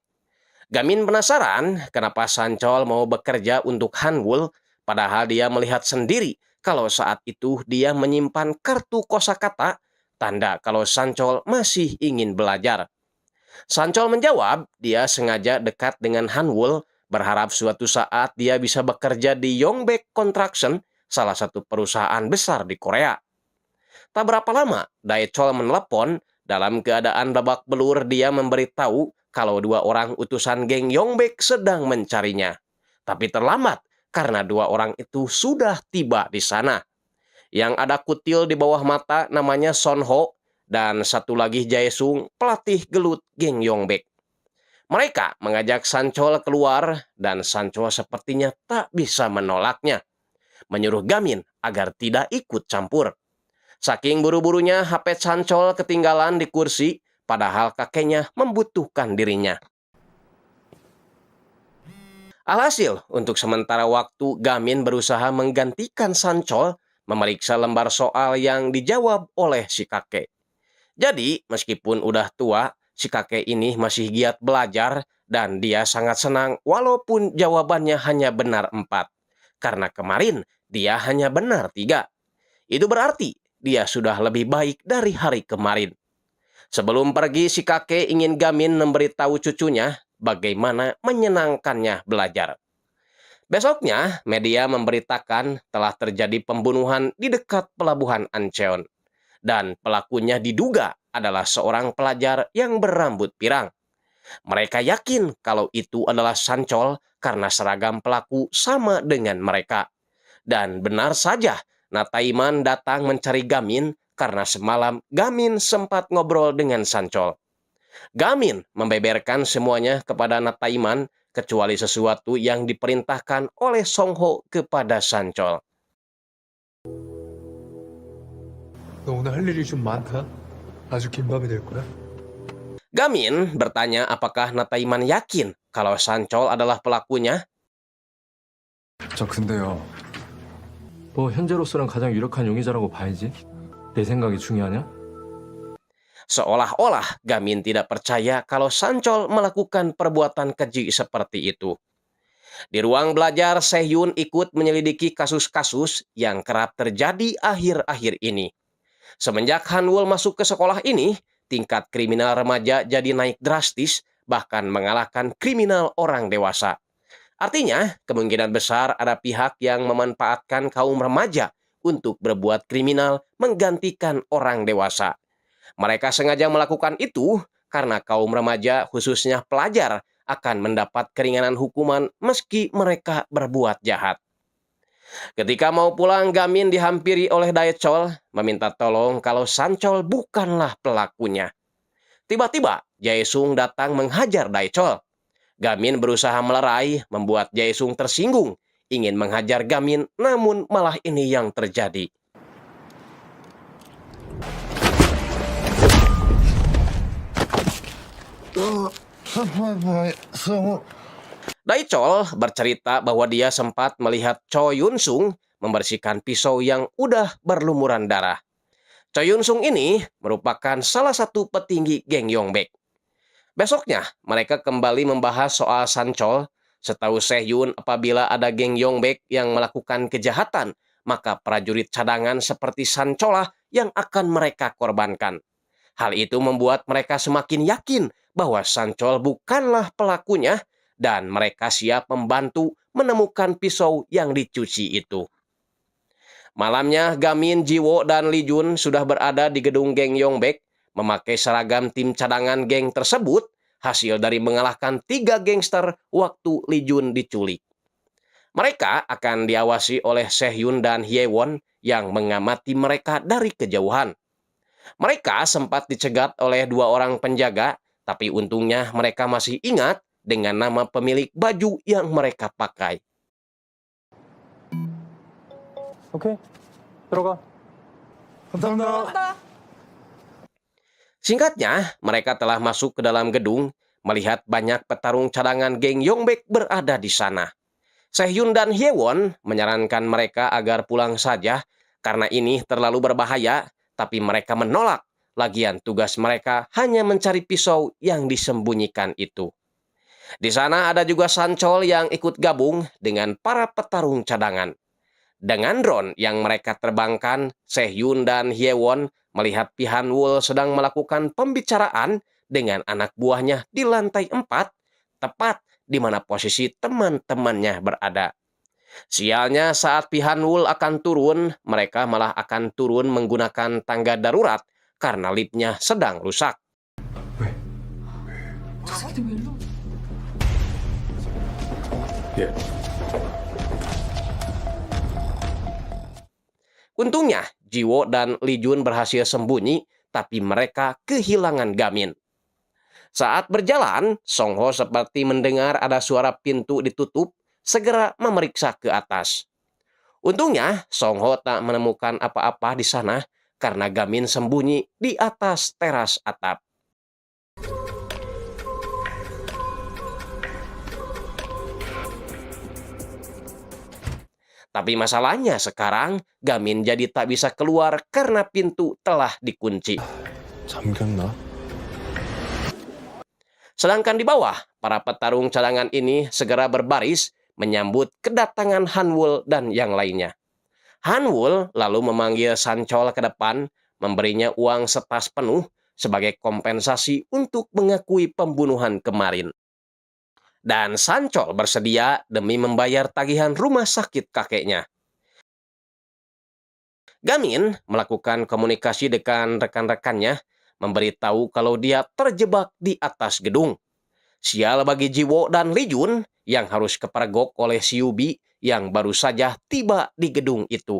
Speaker 1: Gamin penasaran kenapa Sanchol mau bekerja untuk Hanwul, padahal dia melihat sendiri kalau saat itu dia menyimpan kartu kosakata, tanda kalau Sanchol masih ingin belajar. Sanchol menjawab dia sengaja dekat dengan Hanwul, berharap suatu saat dia bisa bekerja di Yongbek Construction, salah satu perusahaan besar di Korea. Tak berapa lama, Daichol menelepon. Dalam keadaan babak belur, dia memberitahu kalau 2 orang utusan geng Yongbek sedang mencarinya. Tapi terlambat karena 2 orang itu sudah tiba di sana. Yang ada kutil di bawah mata namanya Sonho, dan satu lagi Jaesung, pelatih gelut geng Yongbek. Mereka mengajak Sanchol keluar, dan Sanchol sepertinya tak bisa menolaknya. Menyuruh Gamin agar tidak ikut campur. Saking buru-burunya, HP Sanchol ketinggalan di kursi, padahal kakeknya membutuhkan dirinya. Alhasil, untuk sementara waktu, Gamin berusaha menggantikan Sanchol, memeriksa lembar soal yang dijawab oleh si kakek. Jadi, meskipun udah tua, si kakek ini masih giat belajar, dan dia sangat senang walaupun jawabannya hanya benar 4. Karena kemarin, dia hanya benar 3. Itu berarti dia sudah lebih baik dari hari kemarin. Sebelum pergi, si kakek ingin Gamin memberitahu cucunya bagaimana menyenangkannya belajar. Besoknya, media memberitakan telah terjadi pembunuhan di dekat pelabuhan Ancheon. Dan pelakunya diduga adalah seorang pelajar yang berambut pirang. Mereka yakin kalau itu adalah Sanchol karena seragam pelaku sama dengan mereka. Dan benar saja, Nataiman datang mencari Gamin karena semalam Gamin sempat ngobrol dengan Sanchol. Gamin membeberkan semuanya kepada Nataiman kecuali sesuatu yang diperintahkan oleh Songho kepada Sanchol.
Speaker 5: 너 오늘 할 일이 좀 많다. 아주 긴 밤이 될 거야.
Speaker 1: Gamin bertanya apakah Nataiman yakin kalau Sanchol adalah pelakunya.
Speaker 2: 저 근데요.
Speaker 3: 뭐 현재로서는 가장 유력한 용의자라고 봐야지. 내 생각이 중요하냐?
Speaker 1: Seolah-olah Gamin tidak percaya kalau Sanchol melakukan perbuatan keji seperti itu. Di ruang belajar, Sehhyun ikut menyelidiki kasus-kasus yang kerap terjadi akhir-akhir ini. Semenjak Hanwol masuk ke sekolah ini, tingkat kriminal remaja jadi naik drastis, bahkan mengalahkan kriminal orang dewasa. Artinya, kemungkinan besar ada pihak yang memanfaatkan kaum remaja untuk berbuat kriminal menggantikan orang dewasa. Mereka sengaja melakukan itu karena kaum remaja, khususnya pelajar, akan mendapat keringanan hukuman meski mereka berbuat jahat. Ketika mau pulang, Gamin dihampiri oleh Daechol, meminta tolong kalau Sanchol bukanlah pelakunya. Tiba-tiba, Jae-sung datang menghajar Daechol. Gamin berusaha melerai, membuat Jae-sung tersinggung, ingin menghajar Gamin, namun malah ini yang terjadi. Daechol bercerita bahwa dia sempat melihat Cho Yun-sung membersihkan pisau yang udah berlumuran darah. Cho Yun-sung ini merupakan salah satu petinggi geng Yongbek. Besoknya, mereka kembali membahas soal Sanchol. Setahu Sehhyun, apabila ada geng Yongbek yang melakukan kejahatan, maka prajurit cadangan seperti Sancholah yang akan mereka korbankan. Hal itu membuat mereka semakin yakin bahwa Sanchol bukanlah pelakunya dan mereka siap membantu menemukan pisau yang dicuci itu. Malamnya, Gamin, Jiwo, dan Lee Jun sudah berada di gedung geng Yongbek, memakai seragam tim cadangan geng tersebut, hasil dari mengalahkan 3 gangster waktu Lee Jun diculik. Mereka akan diawasi oleh Sehhyun dan Hyewon yang mengamati mereka dari kejauhan. Mereka sempat dicegat oleh 2 orang penjaga, tapi untungnya mereka masih ingat dengan nama pemilik baju yang mereka pakai.
Speaker 3: 오케이, 들어가. 감사합니다.
Speaker 1: Singkatnya, mereka telah masuk ke dalam gedung, melihat banyak petarung cadangan geng Yongbek berada di sana. Sehhyun dan Hyewon menyarankan mereka agar pulang saja karena ini terlalu berbahaya, tapi mereka menolak. Lagian tugas mereka hanya mencari pisau yang disembunyikan itu. Di sana ada juga Sanchol yang ikut gabung dengan para petarung cadangan. Dengan drone yang mereka terbangkan, Sehhyun dan Hyewon melihat Pi Han-wol sedang melakukan pembicaraan dengan anak buahnya di lantai 4, tepat di mana posisi teman-temannya berada. Sialnya saat Pi Han-wol akan turun, mereka malah akan turun menggunakan tangga darurat karena liftnya sedang rusak. Untungnya, Jiwo dan Lee Jun berhasil sembunyi, tapi mereka kehilangan Gamin. Saat berjalan, Song Ho seperti mendengar ada suara pintu ditutup, segera memeriksa ke atas. Untungnya, Song Ho tak menemukan apa-apa di sana karena Gamin sembunyi di atas teras atap. Tapi masalahnya sekarang, Gamin jadi tak bisa keluar karena pintu telah dikunci.
Speaker 3: 잠겼나?
Speaker 1: Sedangkan di bawah, para petarung cadangan ini segera berbaris menyambut kedatangan Han-wol dan yang lainnya. Han-wol lalu memanggil Sanchol ke depan, memberinya uang setas penuh sebagai kompensasi untuk mengakui pembunuhan kemarin. Dan Sanchol bersedia demi membayar tagihan rumah sakit kakeknya. Gamin melakukan komunikasi dengan rekan-rekannya, memberitahu kalau dia terjebak di atas gedung. Sial bagi Jiwo dan Lee Jun yang harus kepergok oleh Siubi yang baru saja tiba di gedung itu.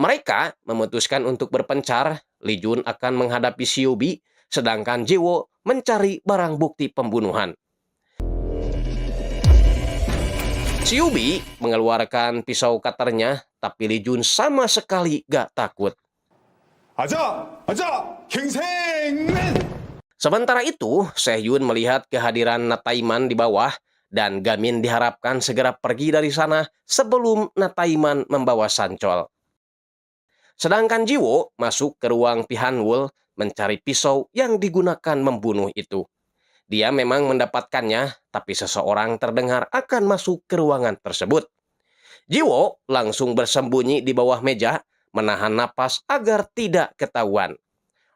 Speaker 1: Mereka memutuskan untuk berpencar. Lee Jun akan menghadapi Siubi, sedangkan Jiwo mencari barang bukti pembunuhan. Siubi mengeluarkan pisau cutter-nya, tapi Lee Jun sama sekali gak takut.
Speaker 9: 아자! 아자! 갱생맨!
Speaker 1: Sementara itu, Sehhyun melihat kehadiran Nataiman di bawah, dan Gamin diharapkan segera pergi dari sana sebelum Nataiman membawa Sanchol. Sedangkan Jiwo masuk ke ruang Pi Han-wol mencari pisau yang digunakan membunuh itu. Dia memang mendapatkannya, tapi seseorang terdengar akan masuk ke ruangan tersebut. Jiwo langsung bersembunyi di bawah meja, menahan napas agar tidak ketahuan.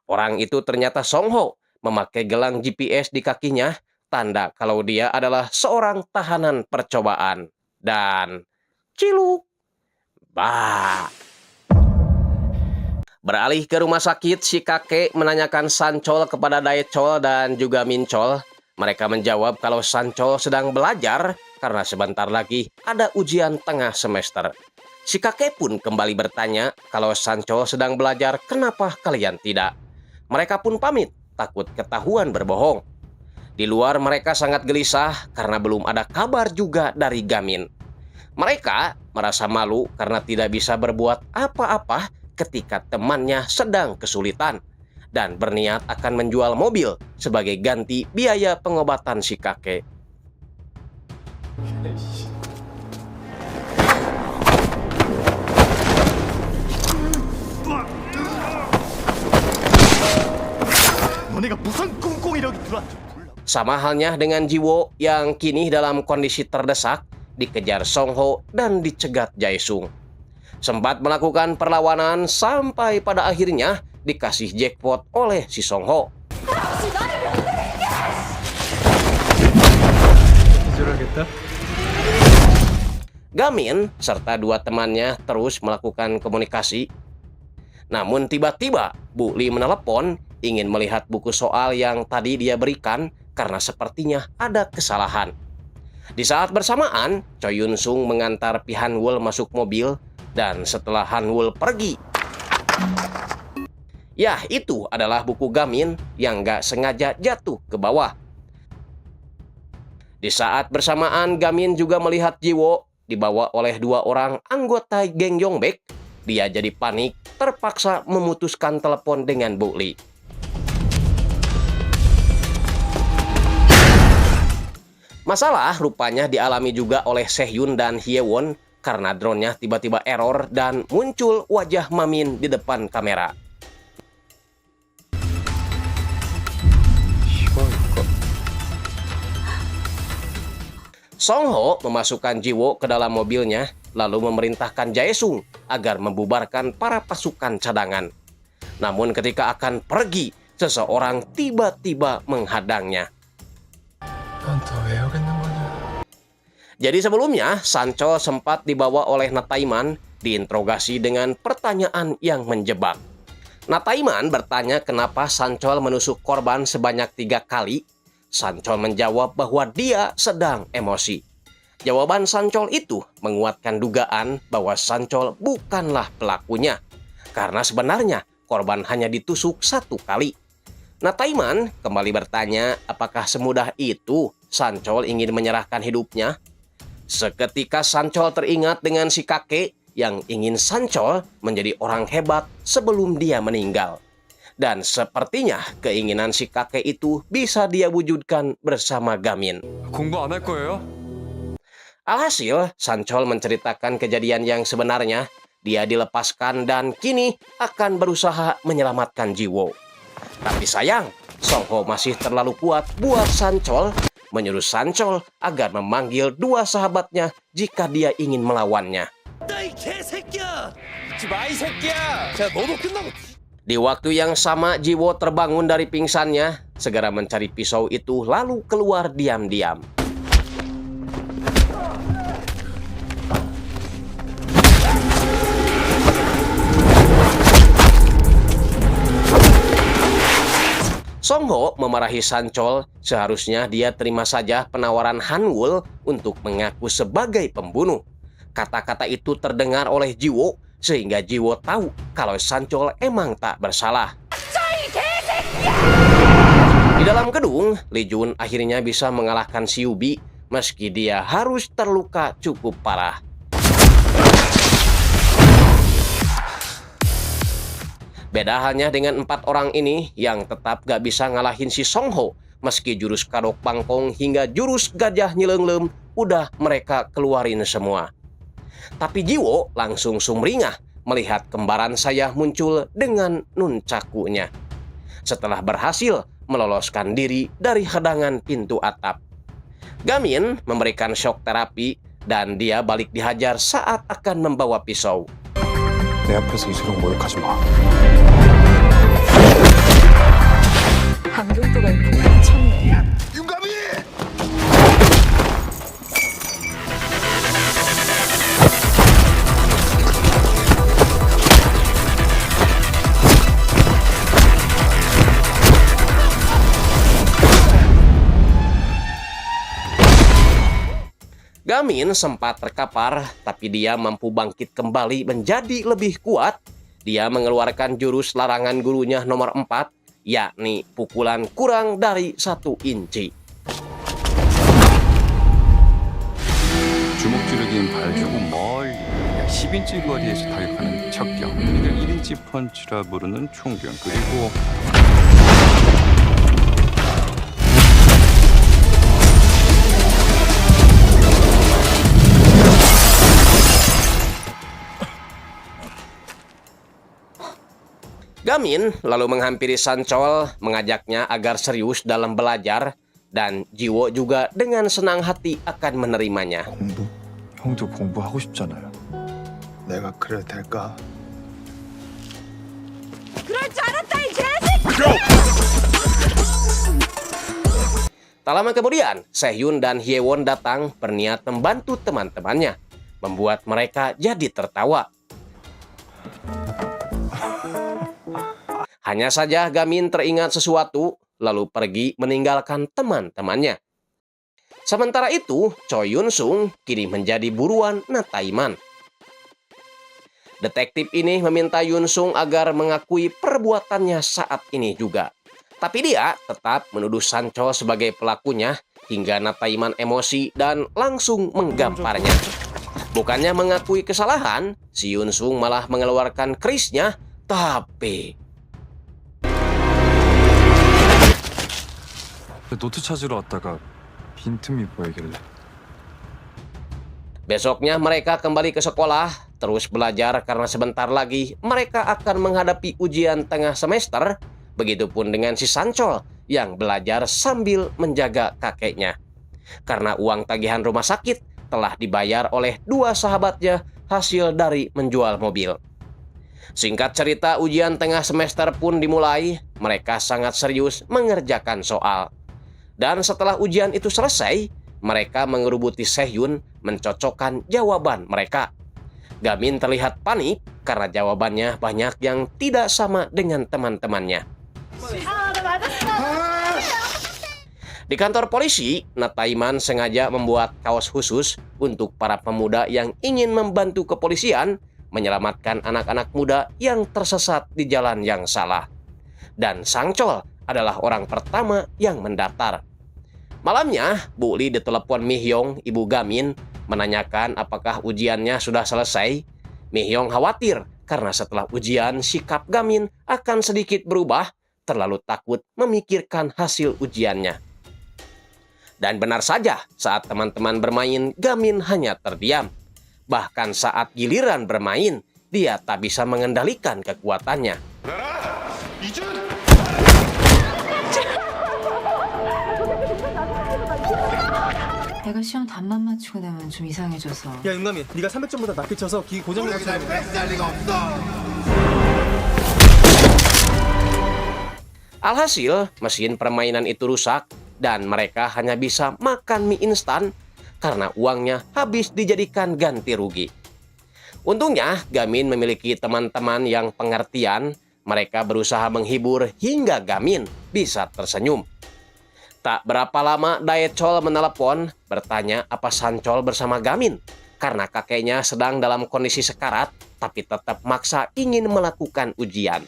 Speaker 1: Orang itu ternyata Song Ho, memakai gelang GPS di kakinya, tanda kalau dia adalah seorang tahanan percobaan. Dan ciluk. Bah. Beralih ke rumah sakit, si kakek menanyakan Sancol kepada Daechol dan juga Minchol. Mereka menjawab kalau Sancol sedang belajar karena sebentar lagi ada ujian tengah semester. Si kakek pun kembali bertanya kalau Sancol sedang belajar, kenapa kalian tidak? Mereka pun pamit, takut ketahuan berbohong. Di luar mereka sangat gelisah karena belum ada kabar juga dari Gamin. Mereka merasa malu karena tidak bisa berbuat apa-apa ketika temannya sedang kesulitan dan berniat akan menjual mobil sebagai ganti biaya pengobatan si kakek. Sama halnya dengan Jiwo yang kini dalam kondisi terdesak, dikejar Song Ho dan dicegat Jae-sung. Sempat melakukan perlawanan sampai pada akhirnya dikasih jackpot oleh si Song Ho. Gamin serta dua temannya terus melakukan komunikasi. Namun tiba-tiba Bu Li menelepon ingin melihat buku soal yang tadi dia berikan karena sepertinya ada kesalahan. Di saat bersamaan, Choi Yun Sung mengantar Pi Han Wol masuk mobil dan setelah Han Wol pergi, ya itu adalah buku Gamin yang gak sengaja jatuh ke bawah. Di saat bersamaan Gamin juga melihat Jiwo dibawa oleh dua orang anggota geng Yongbek. Dia jadi panik, terpaksa memutuskan telepon dengan Bu Li. Masalah rupanya dialami juga oleh Sehhyun dan Hyewon karena drone-nya tiba-tiba error dan muncul wajah Mamin di depan kamera. Song Ho memasukkan Jiwo ke dalam mobilnya, lalu memerintahkan Jae-sung agar membubarkan para pasukan cadangan. Namun ketika akan pergi, seseorang tiba-tiba menghadangnya. Jadi sebelumnya, Sancol sempat dibawa oleh Nataiman diinterogasi dengan pertanyaan yang menjebak. Nataiman bertanya kenapa Sancol menusuk korban sebanyak 3 kali. Sancol menjawab bahwa dia sedang emosi. Jawaban Sancol itu menguatkan dugaan bahwa Sancol bukanlah pelakunya, karena sebenarnya korban hanya ditusuk 1 kali. Nataiman kembali bertanya apakah semudah itu Sancol ingin menyerahkan hidupnya. Seketika Sancol teringat dengan si kakek yang ingin Sancol menjadi orang hebat sebelum dia meninggal. Dan sepertinya keinginan si kakek itu bisa dia wujudkan bersama Gamin.
Speaker 2: 공부 안 할 거예요?
Speaker 1: Alhasil, Sancol menceritakan kejadian yang sebenarnya. Dia dilepaskan dan kini akan berusaha menyelamatkan Jiwo. Tapi sayang, Song Ho masih terlalu kuat buat Sancol, menyuruh Sancol agar memanggil 2 sahabatnya jika dia ingin melawannya. Di waktu yang sama, Jiwo terbangun dari pingsannya, segera mencari pisau itu lalu keluar diam-diam. Song Ho memarahi Sancol, seharusnya dia terima saja penawaran Han Wol untuk mengaku sebagai pembunuh. Kata-kata itu terdengar oleh Jiwo, sehingga Jiwo tahu kalau Sancol emang tak bersalah. Di dalam gedung, Lee Jun akhirnya bisa mengalahkan Si Yubi, meski dia harus terluka cukup parah. Beda halnya dengan 4 orang ini yang tetap gak bisa ngalahin si Song Ho, meski jurus Kadok Bangkong hingga jurus Gajah Nyileunglem udah mereka keluarin semua. Tapi Jiwo langsung sumringah melihat kembaran saya muncul dengan nuncakunya. setelah berhasil meloloskan diri dari hadangan pintu atap. Gamin memberikan shock terapi dan dia balik dihajar saat akan membawa pisau.
Speaker 2: 내 앞에서 이소룡 모욕하지 마.
Speaker 8: 안경도가 이렇게 미쳤네.
Speaker 1: Gamin sempat terkapar, tapi dia mampu bangkit kembali menjadi lebih kuat. Dia mengeluarkan jurus larangan gurunya nomor 4, yakni pukulan kurang dari 1 inci.
Speaker 2: 주먹질을 긴 발주고 멀리 약 10인치 거리에서 타격하는 척경, 이를 1인치 펀치라 부르는 총경, 그리고
Speaker 1: Gamin lalu menghampiri Sancol, mengajaknya agar serius dalam belajar, dan Jiwo juga dengan senang hati akan menerimanya.
Speaker 2: 공부? 형도 공부하고 싶잖아요.
Speaker 5: 내가 그래도 될까?
Speaker 1: Tak lama kemudian, Sehun dan Hyewon datang berniat membantu teman-temannya, membuat mereka jadi tertawa. Hanya saja Gamin teringat sesuatu, lalu pergi meninggalkan teman-temannya. Sementara itu, Choi Yun Sung kini menjadi buruan Nataiman. Detektif ini meminta Yun Sung agar mengakui perbuatannya saat ini juga. Tapi dia tetap menuduh Sancol sebagai pelakunya hingga Nataiman emosi dan langsung menggamparnya. Bukannya mengakui kesalahan, si Yun Sung malah mengeluarkan kerisnya, tapi...
Speaker 2: 노트 찾으러 왔다가 빈틈이 보이길래.
Speaker 1: Besoknya mereka kembali ke sekolah, terus belajar karena sebentar lagi mereka akan menghadapi ujian tengah semester. Begitupun dengan si Sancol yang belajar sambil menjaga kakeknya. Karena uang tagihan rumah sakit telah dibayar oleh 2 sahabatnya hasil dari menjual mobil. Singkat cerita, ujian tengah semester pun dimulai. Mereka sangat serius mengerjakan soal. Dan setelah ujian itu selesai, mereka mengerubuti Sehun mencocokkan jawaban mereka. Gamin terlihat panik karena jawabannya banyak yang tidak sama dengan teman-temannya. Di kantor polisi, Nataiman sengaja membuat kaos khusus untuk para pemuda yang ingin membantu kepolisian menyelamatkan anak-anak muda yang tersesat di jalan yang salah. Dan Sancol adalah orang pertama yang mendaftar. Malamnya, Bu Li ditelepon Mi Hyong, ibu Gamin, menanyakan apakah ujiannya sudah selesai. Mi Hyong khawatir karena setelah ujian sikap Gamin akan sedikit berubah, terlalu takut memikirkan hasil ujiannya. Dan benar saja, saat teman-teman bermain, Gamin hanya terdiam. Bahkan saat giliran bermain, dia tak bisa mengendalikan kekuatannya.
Speaker 10: 내가 시험 답만 맞추고 나면 좀 이상해져서.
Speaker 7: 야 윤남이, 네가 300점보다 낮게 쳐서 기기 고장난 거.
Speaker 1: Alhasil, mesin permainan itu rusak dan mereka hanya bisa makan mie instan karena uangnya habis dijadikan ganti rugi. Untungnya, Gamin memiliki teman-teman yang pengertian. Mereka berusaha menghibur hingga Gamin bisa tersenyum. Tak berapa lama Daechol menelepon bertanya apa Sancol bersama Gamin karena kakeknya sedang dalam kondisi sekarat tapi tetap maksa ingin melakukan ujian.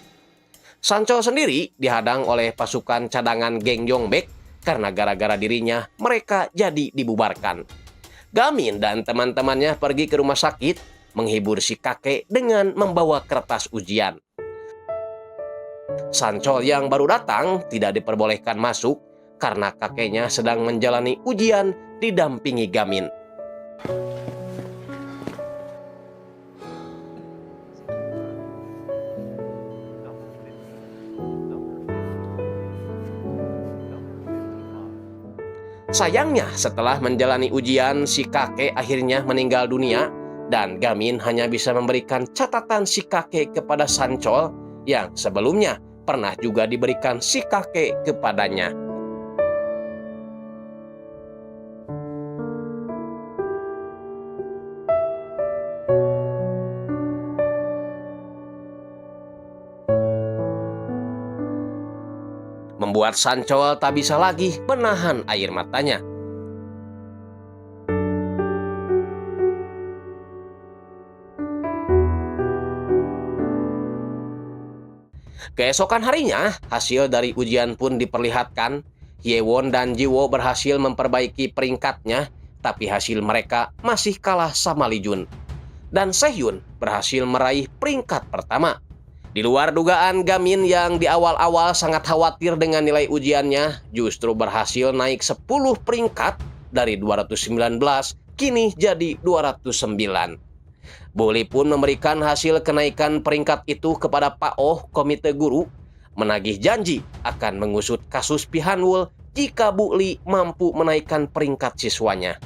Speaker 1: Sancol sendiri dihadang oleh pasukan cadangan geng Yongbek karena gara-gara dirinya mereka jadi dibubarkan. Gamin dan teman-temannya pergi ke rumah sakit menghibur si kakek dengan membawa kertas ujian. Sancol yang baru datang tidak diperbolehkan masuk karena kakeknya sedang menjalani ujian didampingi Gamin. Sayangnya setelah menjalani ujian, si kakek akhirnya meninggal dunia dan Gamin hanya bisa memberikan catatan si kakek kepada Sancol yang sebelumnya pernah juga diberikan si kakek kepadanya. Membuat Sancol tak bisa lagi menahan air matanya. Keesokan harinya, hasil dari ujian pun diperlihatkan. Hyewon dan Jiwo berhasil memperbaiki peringkatnya, tapi hasil mereka masih kalah sama Lee Jun. Dan Sehyun berhasil meraih peringkat pertama. Di luar dugaan, Gamin yang di awal-awal sangat khawatir dengan nilai ujiannya justru berhasil naik 10 peringkat dari 219 kini jadi 209. Bully pun memberikan hasil kenaikan peringkat itu kepada Pak Oh, komite guru, menagih janji akan mengusut kasus Pi Hanwul jika Bu Lee mampu menaikkan peringkat siswanya.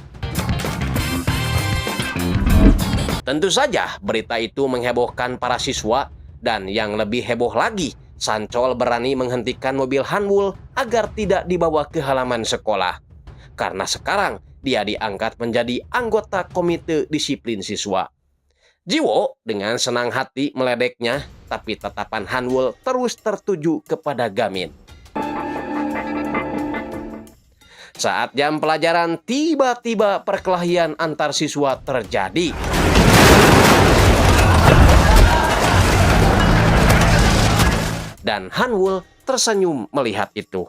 Speaker 1: Tentu saja berita itu menghebohkan para siswa, dan yang lebih heboh lagi, Sancol berani menghentikan mobil Hanwul agar tidak dibawa ke halaman sekolah. Karena sekarang dia diangkat menjadi anggota komite disiplin siswa. Jiwo dengan senang hati meledeknya, tapi tatapan Hanwul terus tertuju kepada Gamin. Saat jam pelajaran, tiba-tiba perkelahian antar siswa terjadi. Dan Hanwul tersenyum melihat itu.